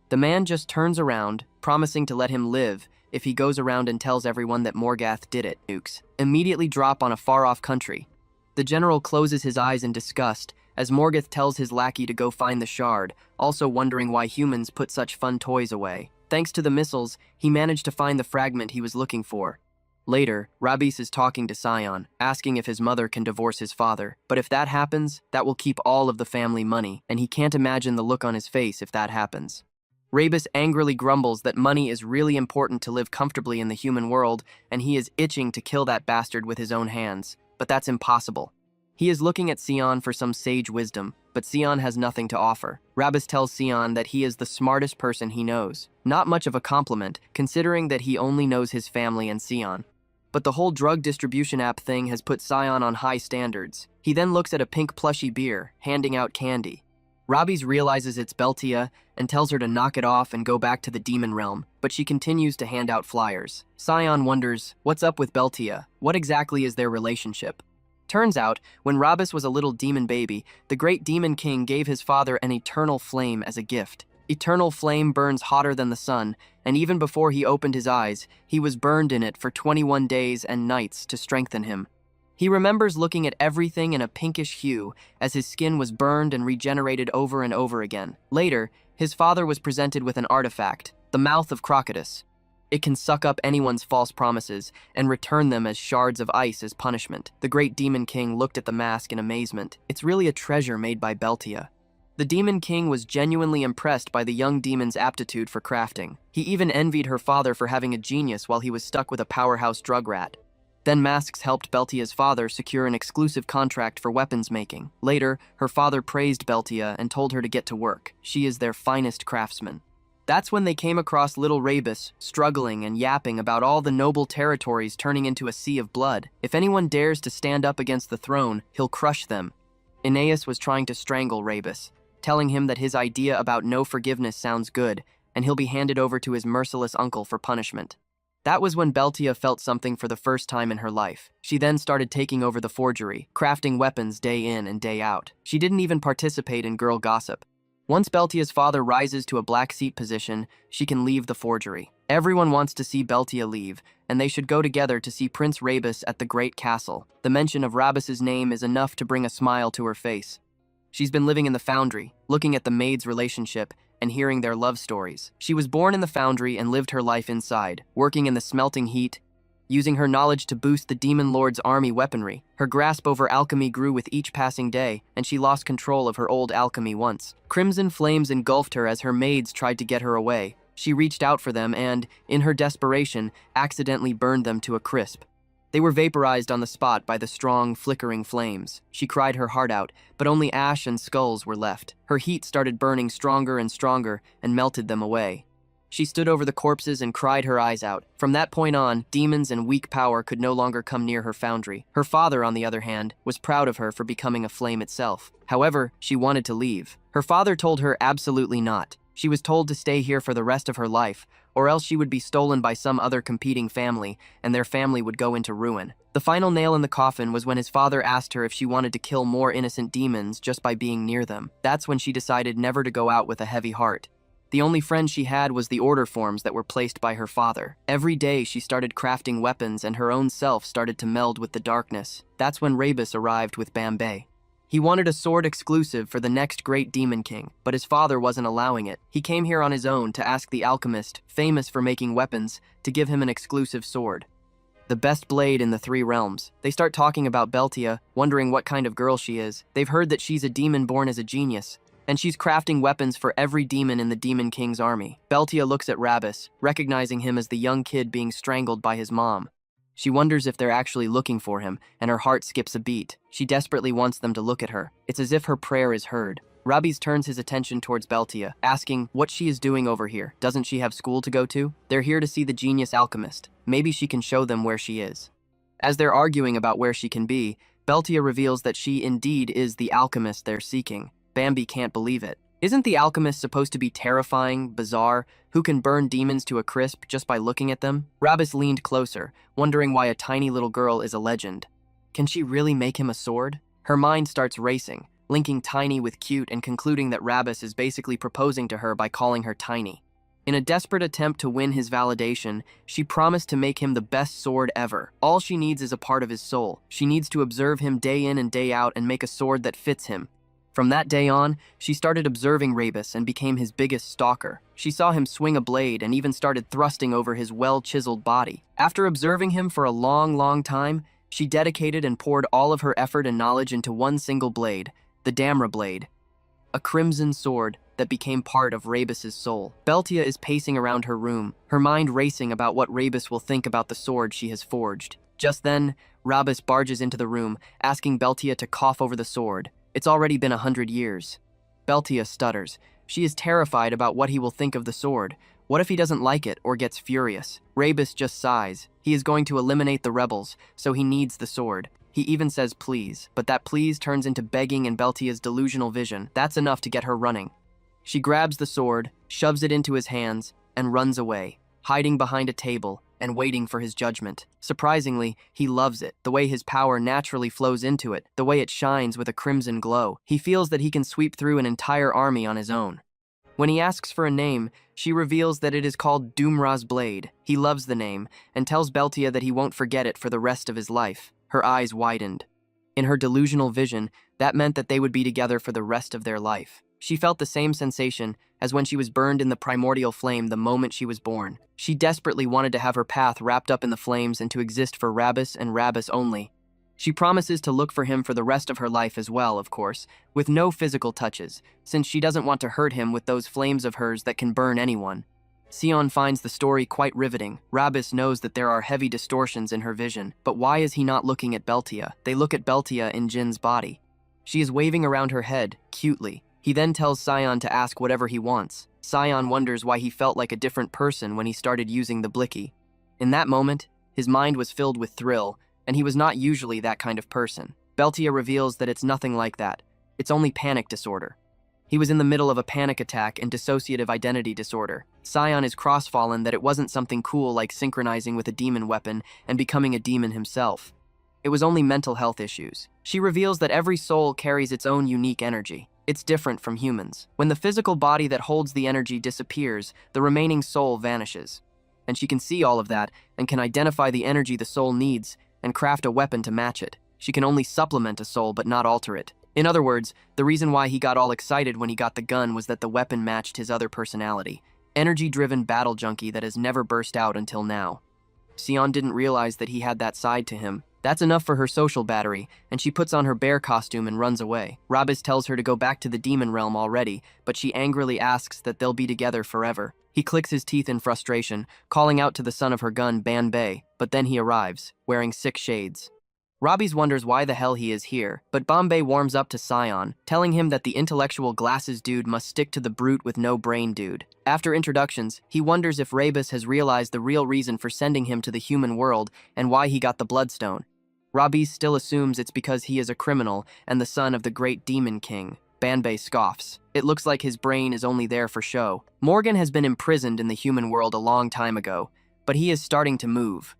The man just turns around, promising to let him live if he goes around and tells everyone that Morgath did it. Nukes immediately drop on a far-off country. The general closes his eyes in disgust as Morgath tells his lackey to go find the shard, also wondering why humans put such fun toys away. Thanks to the missiles, he managed to find the fragment he was looking for. Later, Rabis is talking to Sion, asking if his mother can divorce his father. But if that happens, that will keep all of the family money, and he can't imagine the look on his face if that happens. Rabis angrily grumbles that money is really important to live comfortably in the human world, and he is itching to kill that bastard with his own hands. But that's impossible. He is looking at Sion for some sage wisdom, but Sion has nothing to offer. Rabis tells Sion that he is the smartest person he knows. Not much of a compliment, considering that he only knows his family and Sion. But the whole drug distribution app thing has put Sion on high standards. He then looks at a pink plushy beer, handing out candy. Rabis realizes it's Beltia and tells her to knock it off and go back to the demon realm, but she continues to hand out flyers. Sion wonders, what's up with Beltia? What exactly is their relationship? Turns out, when Rabis was a little demon baby, the great demon king gave his father an eternal flame as a gift. Eternal flame burns hotter than the sun, and even before he opened his eyes, he was burned in it for 21 days and nights to strengthen him. He remembers looking at everything in a pinkish hue as his skin was burned and regenerated over and over again. Later, his father was presented with an artifact, the mouth of Crocodus. It can suck up anyone's false promises and return them as shards of ice as punishment. The great demon king looked at the mask in amazement. It's really a treasure made by Beltia. The Demon King was genuinely impressed by the young demon's aptitude for crafting. He even envied her father for having a genius while he was stuck with a powerhouse drug rat. Then Masks helped Beltia's father secure an exclusive contract for weapons making. Later, her father praised Beltia and told her to get to work. She is their finest craftsman. That's when they came across little Rabis, struggling and yapping about all the noble territories turning into a sea of blood. If anyone dares to stand up against the throne, he'll crush them. Aeneas was trying to strangle Rabis, telling him that his idea about no forgiveness sounds good, and he'll be handed over to his merciless uncle for punishment. That was when Beltia felt something for the first time in her life. She then started taking over the forgery, crafting weapons day in and day out. She didn't even participate in girl gossip. Once Beltia's father rises to a black seat position, she can leave the forgery. Everyone wants to see Beltia leave, and they should go together to see Prince Rabis at the Great Castle. The mention of Rabis's name is enough to bring a smile to her face. She's been living in the foundry, looking at the maids' relationship and hearing their love stories. She was born in the foundry and lived her life inside, working in the smelting heat. using her knowledge to boost the Demon Lord's army weaponry. Her grasp over alchemy grew with each passing day, and she lost control of her old alchemy once. Crimson flames engulfed her as her maids tried to get her away. She reached out for them and, in her desperation, accidentally burned them to a crisp. They were vaporized on the spot by the strong, flickering flames. She cried her heart out, but only ash and skulls were left. Her heat started burning stronger and stronger and melted them away. She stood over the corpses and cried her eyes out. From that point on, demons and weak power could no longer come near her foundry. Her father, on the other hand, was proud of her for becoming a flame itself. However, she wanted to leave. Her father told her absolutely not. She was told to stay here for the rest of her life, or else she would be stolen by some other competing family, and their family would go into ruin. The final nail in the coffin was when his father asked her if she wanted to kill more innocent demons just by being near them. That's when she decided never to go out with a heavy heart. The only friend she had was the order forms that were placed by her father. Every day she started crafting weapons and her own self started to meld with the darkness. That's when Rebus arrived with Bambay. He wanted a sword exclusive for the next great demon king, but his father wasn't allowing it. He came here on his own to ask the alchemist, famous for making weapons, to give him an exclusive sword. The best blade in the 3 realms. They start talking about Beltia, wondering what kind of girl she is. They've heard that she's a demon born as a genius, and she's crafting weapons for every demon in the Demon King's army. Beltia looks at Rebus, recognizing him as the young kid being strangled by his mom. She wonders if they're actually looking for him, and her heart skips a beat. She desperately wants them to look at her. It's as if her prayer is heard. Rebus turns his attention towards Beltia, asking what she is doing over here. Doesn't she have school to go to? They're here to see the genius alchemist. Maybe she can show them where she is. As they're arguing about where she can be, Beltia reveals that she indeed is the alchemist they're seeking. Bambi can't believe it. Isn't the alchemist supposed to be terrifying, bizarre, who can burn demons to a crisp just by looking at them? Rebus leaned closer, wondering why a tiny little girl is a legend. Can she really make him a sword? Her mind starts racing, linking tiny with cute and concluding that Rebus is basically proposing to her by calling her tiny. In a desperate attempt to win his validation, she promised to make him the best sword ever. All she needs is a part of his soul. She needs to observe him day in and day out and make a sword that fits him. From that day on, she started observing Rebus and became his biggest stalker. She saw him swing a blade and even started thrusting over his well-chiseled body. After observing him for a long time, she dedicated and poured all of her effort and knowledge into one single blade, the Damra blade, a crimson sword that became part of Rebus's soul. Beltia is pacing around her room, her mind racing about what Rebus will think about the sword she has forged. Just then, Rebus barges into the room, asking Beltia to cough over the sword. It's already been 100 years. Beltia stutters. She is terrified about what he will think of the sword. What if he doesn't like it or gets furious? Rebus just sighs. He is going to eliminate the rebels, so he needs the sword. He even says please, but that please turns into begging in Beltia's delusional vision. That's enough to get her running. She grabs the sword, shoves it into his hands, and runs away, hiding behind a table and waiting for his judgment. Surprisingly, he loves it, the way his power naturally flows into it, the way it shines with a crimson glow. He feels that he can sweep through an entire army on his own. When he asks for a name, she reveals that it is called Doomra's Blade. He loves the name, and tells Beltia that he won't forget it for the rest of his life. Her eyes widened. In her delusional vision, that meant that they would be together for the rest of their life. She felt the same sensation as when she was burned in the primordial flame the moment she was born. She desperately wanted to have her path wrapped up in the flames and to exist for Rebus and Rebus only. She promises to look for him for the rest of her life as well, of course, with no physical touches, since she doesn't want to hurt him with those flames of hers that can burn anyone. Sion finds the story quite riveting. Rebus knows that there are heavy distortions in her vision, but why is he not looking at Beltia? They look at Beltia in Jin's body. She is waving around her head, cutely. He then tells Sion to ask whatever he wants. Sion wonders why he felt like a different person when he started using the blicky. In that moment, his mind was filled with thrill, and he was not usually that kind of person. Beltia reveals that it's nothing like that. It's only panic disorder. He was in the middle of a panic attack and dissociative identity disorder. Sion is crestfallen that it wasn't something cool like synchronizing with a demon weapon and becoming a demon himself. It was only mental health issues. She reveals that every soul carries its own unique energy. It's different from humans. When the physical body that holds the energy disappears, the remaining soul vanishes. And she can see all of that and can identify the energy the soul needs and craft a weapon to match it. She can only supplement a soul but not alter it. In other words, the reason why he got all excited when he got the gun was that the weapon matched his other personality. Energy-driven battle junkie that has never burst out until now. Sion didn't realize that he had that side to him. That's enough for her social battery, and she puts on her bear costume and runs away. Rabis tells her to go back to the demon realm already, but she angrily asks that they'll be together forever. He clicks his teeth in frustration, calling out to the son of her gun, Banbei, but then he arrives, wearing 6 shades. Rabis wonders why the hell he is here, but Bombay warms up to Sion, telling him that the intellectual glasses dude must stick to the brute with no brain dude. After introductions, he wonders if Rabis has realized the real reason for sending him to the human world and why he got the bloodstone. Rabis still assumes it's because he is a criminal and the son of the great demon king. Banbei scoffs. It looks like his brain is only there for show. Morgan has been imprisoned in the human world a long time ago, but he is starting to move.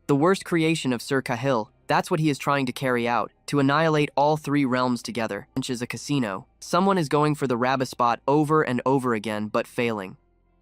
The worst creation of Sir Cahill, that's what he is trying to carry out, to annihilate all 3 realms together, which is a casino. Someone is going for the Rabbi spot over and over again, but failing.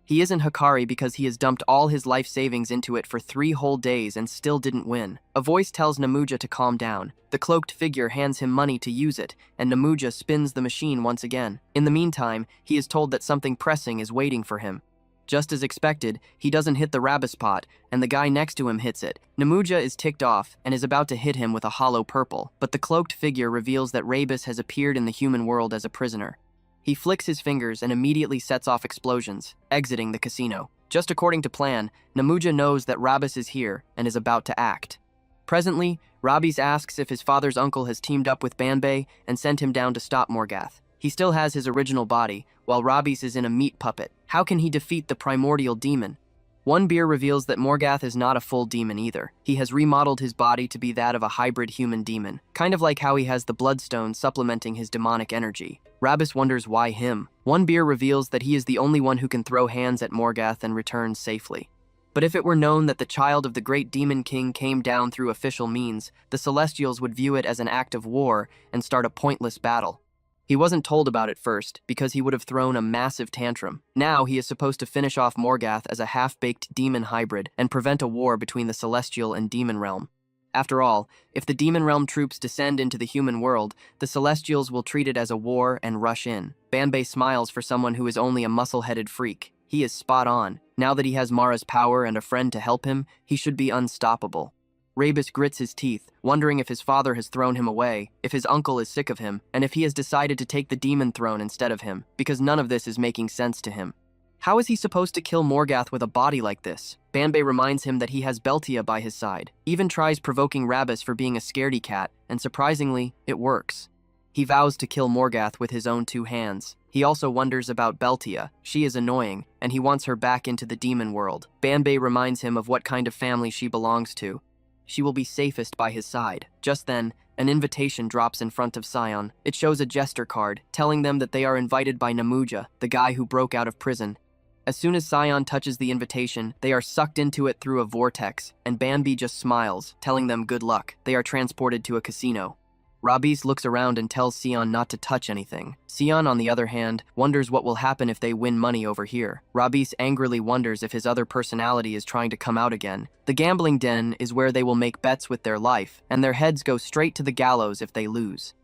He isn't Hikari because he has dumped all his life savings into it for 3 whole days and still didn't win. A voice tells Namuja to calm down. The cloaked figure hands him money to use it, and Namuja spins the machine once again. In the meantime, he is told that something pressing is waiting for him. Just as expected, he doesn't hit the Rabbi spot, and the guy next to him hits it. Namuja is ticked off and is about to hit him with a hollow purple, but the cloaked figure reveals that Rabis has appeared in the human world as a prisoner. He flicks his fingers and immediately sets off explosions, exiting the casino. Just according to plan, Namuja knows that Rabis is here and is about to act. Presently, Rabis asks if his father's uncle has teamed up with Banbei and sent him down to stop Morgath. He still has his original body, while Rabis is in a meat puppet. How can he defeat the primordial demon? One beer reveals that Morgath is not a full demon either. He has remodeled his body to be that of a hybrid human demon, kind of like how he has the bloodstone supplementing his demonic energy. Rabis wonders why him. One beer reveals that he is the only one who can throw hands at Morgath and return safely. But if it were known that the child of the great demon king came down through official means, the Celestials would view it as an act of war and start a pointless battle. He wasn't told about it first, because he would have thrown a massive tantrum. Now he is supposed to finish off Morgath as a half-baked demon hybrid and prevent a war between the celestial and demon realm. After all, if the demon realm troops descend into the human world, the Celestials will treat it as a war and rush in. Banbei smiles for someone who is only a muscle-headed freak. He is spot on. Now that he has Mara's power and a friend to help him, he should be unstoppable. Rabis grits his teeth, wondering if his father has thrown him away, if his uncle is sick of him, and if he has decided to take the demon throne instead of him, because none of this is making sense to him. How is he supposed to kill Morgath with a body like this? Banbei reminds him that he has Beltia by his side, even tries provoking Rabis for being a scaredy cat, and surprisingly, it works. He vows to kill Morgath with his own 2 hands. He also wonders about Beltia. She is annoying, and he wants her back into the demon world. Banbei reminds him of what kind of family she belongs to. She will be safest by his side. Just then, an invitation drops in front of Sion. It shows a jester card, telling them that they are invited by Namuja, the guy who broke out of prison. As soon as Sion touches the invitation, they are sucked into it through a vortex, and Banbei just smiles, telling them good luck. They are transported to a casino. Rabis looks around and tells Sion not to touch anything. Sion, on the other hand, wonders what will happen if they win money over here. Rabis angrily wonders if his other personality is trying to come out again. The gambling den is where they will make bets with their life, and their heads go straight to the gallows if they lose.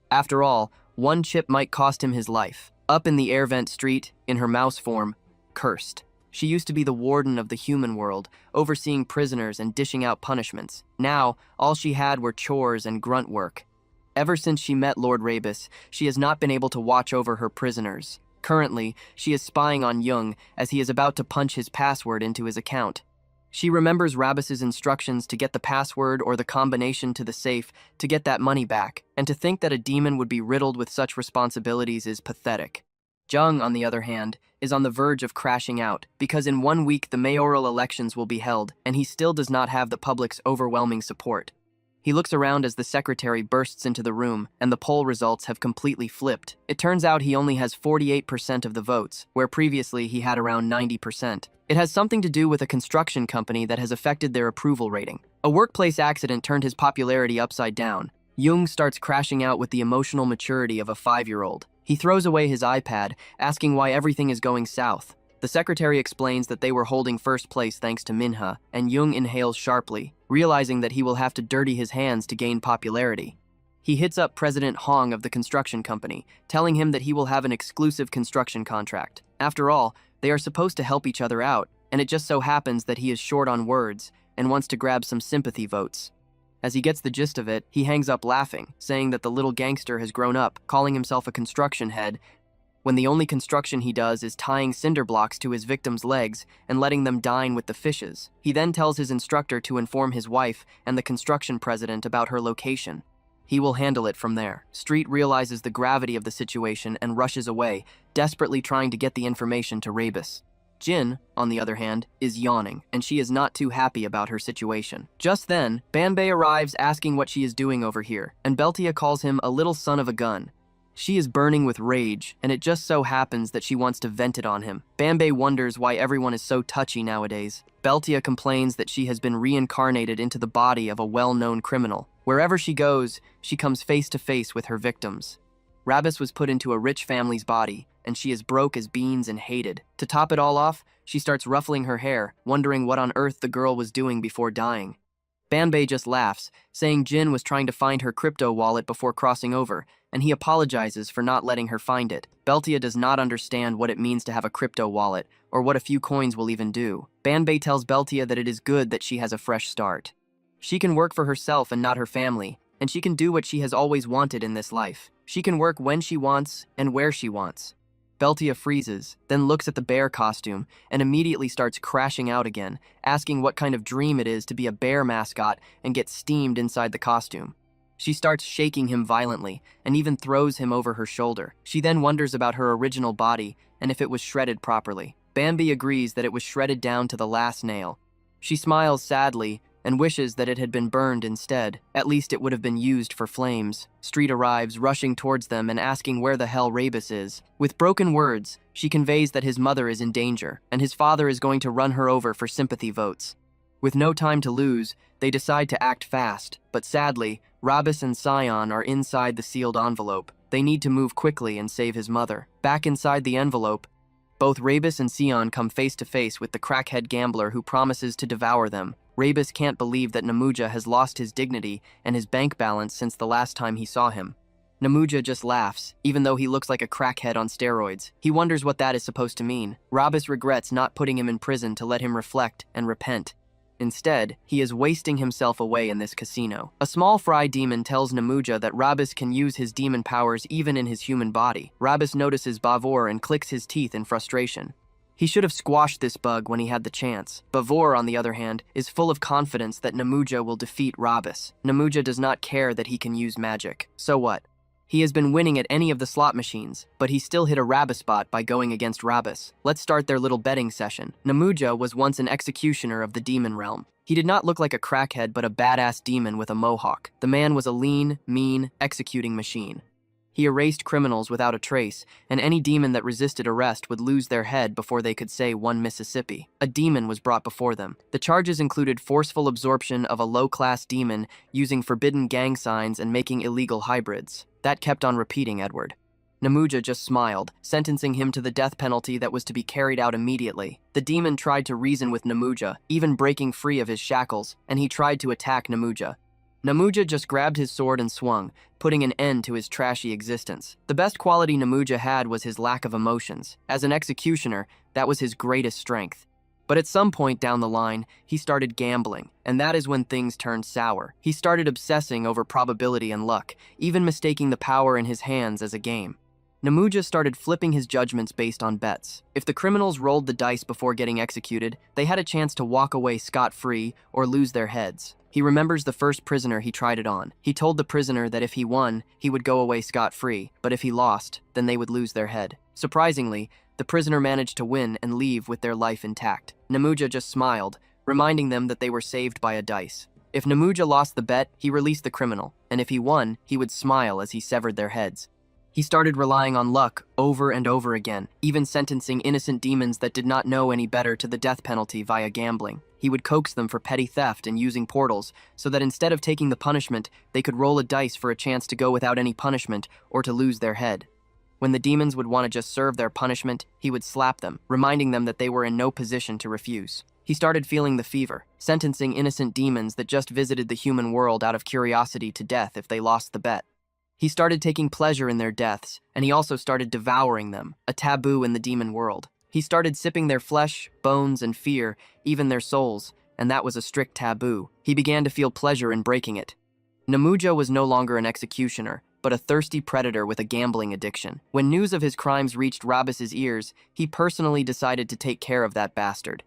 After all, 1 chip might cost him his life. Up in the air vent street, in her mouse form, cursed. She used to be the warden of the human world, overseeing prisoners and dishing out punishments. Now, all she had were chores and grunt work. Ever since she met Lord Rabis, she has not been able to watch over her prisoners. Currently, she is spying on Jung as he is about to punch his password into his account. She remembers Rabis's instructions to get the password or the combination to the safe to get that money back, and to think that a demon would be riddled with such responsibilities is pathetic. Jung, on the other hand, is on the verge of crashing out, because in 1 week the mayoral elections will be held, and he still does not have the public's overwhelming support. He looks around as the secretary bursts into the room, and the poll results have completely flipped. It turns out he only has 48% of the votes, where previously he had around 90%. It has something to do with a construction company that has affected their approval rating. A workplace accident turned his popularity upside down. Jung starts crashing out with the emotional maturity of a 5-year-old. He throws away his iPad, asking why everything is going south. The secretary explains that they were holding first place thanks to Manhwa, and Jung inhales sharply, realizing that he will have to dirty his hands to gain popularity. He hits up President Hong of the construction company, telling him that he will have an exclusive construction contract. After all, they are supposed to help each other out, and it just so happens that he is short on words, and wants to grab some sympathy votes. As he gets the gist of it, he hangs up laughing, saying that the little gangster has grown up, calling himself a construction head, when the only construction he does is tying cinder blocks to his victims' legs and letting them dine with the fishes. He then tells his instructor to inform his wife and the construction president about her location. He will handle it from there. Street realizes the gravity of the situation and rushes away, desperately trying to get the information to Rebus. Jin, on the other hand, is yawning, and she is not too happy about her situation. Just then, Banbei arrives asking what she is doing over here, and Beltia calls him a little son of a gun. She is burning with rage, and it just so happens that she wants to vent it on him. Banbei wonders why everyone is so touchy nowadays. Beltia complains that she has been reincarnated into the body of a well-known criminal. Wherever she goes, she comes face to face with her victims. Rabis was put into a rich family's body, and she is broke as beans and hated. To top it all off, she starts ruffling her hair, wondering what on earth the girl was doing before dying. Banbei just laughs, saying Jin was trying to find her crypto wallet before crossing over, and he apologizes for not letting her find it. Beltia does not understand what it means to have a crypto wallet, or what a few coins will even do. Banbei tells Beltia that it is good that she has a fresh start. She can work for herself and not her family, and she can do what she has always wanted in this life. She can work when she wants and where she wants. Beltia freezes, then looks at the bear costume, and immediately starts crashing out again, asking what kind of dream it is to be a bear mascot and get steamed inside the costume. She starts shaking him violently, and even throws him over her shoulder. She then wonders about her original body, and if it was shredded properly. Bambi agrees that it was shredded down to the last nail. She smiles sadly, and wishes that it had been burned instead. At least it would have been used for flames. Street arrives, rushing towards them and asking where the hell Rebus is. With broken words, she conveys that his mother is in danger, and his father is going to run her over for sympathy votes. With no time to lose, they decide to act fast, but sadly, Rabis and Sion are inside the sealed envelope. They need to move quickly and save his mother. Back inside the envelope, both Rebus and Sion come face to face with the crackhead gambler who promises to devour them. Rebus can't believe that Namuja has lost his dignity and his bank balance since the last time he saw him. Namuja just laughs, even though he looks like a crackhead on steroids. He wonders what that is supposed to mean. Rabis regrets not putting him in prison to let him reflect and repent. Instead, he is wasting himself away in this casino. A small fry demon tells Namuja that Rabis can use his demon powers even in his human body. Rabis notices Bavor and clicks his teeth in frustration. He should have squashed this bug when he had the chance. Bavor, on the other hand, is full of confidence that Namuja will defeat Rabis. Namuja does not care that he can use magic. So what? He has been winning at any of the slot machines, but he still hit a Rabis spot by going against Rabis. Let's start their little betting session. Namuja was once an executioner of the demon realm. He did not look like a crackhead, but a badass demon with a mohawk. The man was a lean, mean, executing machine. He erased criminals without a trace, and any demon that resisted arrest would lose their head before they could say one Mississippi. A demon was brought before them. The charges included forceful absorption of a low-class demon, using forbidden gang signs and making illegal hybrids. That kept on repeating, Edward. Namuja just smiled, sentencing him to the death penalty that was to be carried out immediately. The demon tried to reason with Namuja, even breaking free of his shackles, and he tried to attack Namuja. Namuja just grabbed his sword and swung, putting an end to his trashy existence. The best quality Namuja had was his lack of emotions. As an executioner, that was his greatest strength. But at some point down the line, he started gambling, and that is when things turned sour. He started obsessing over probability and luck, even mistaking the power in his hands as a game. Namuja started flipping his judgments based on bets. If the criminals rolled the dice before getting executed, they had a chance to walk away scot-free or lose their heads. He remembers the first prisoner he tried it on. He told the prisoner that if he won, he would go away scot-free, but if he lost, then they would lose their head. Surprisingly, the prisoner managed to win and leave with their life intact. Namuja just smiled, reminding them that they were saved by a dice. If Namuja lost the bet, he released the criminal, and if he won, he would smile as he severed their heads. He started relying on luck over and over again, even sentencing innocent demons that did not know any better to the death penalty via gambling. He would coax them for petty theft and using portals, so that instead of taking the punishment, they could roll a dice for a chance to go without any punishment or to lose their head. When the demons would want to just serve their punishment, he would slap them, reminding them that they were in no position to refuse. He started feeling the fever, sentencing innocent demons that just visited the human world out of curiosity to death if they lost the bet. He started taking pleasure in their deaths, and he also started devouring them, a taboo in the demon world. He started sipping their flesh, bones, and fear, even their souls, and that was a strict taboo. He began to feel pleasure in breaking it. Namuja was no longer an executioner, but a thirsty predator with a gambling addiction. When news of his crimes reached Rabis's ears, he personally decided to take care of that bastard.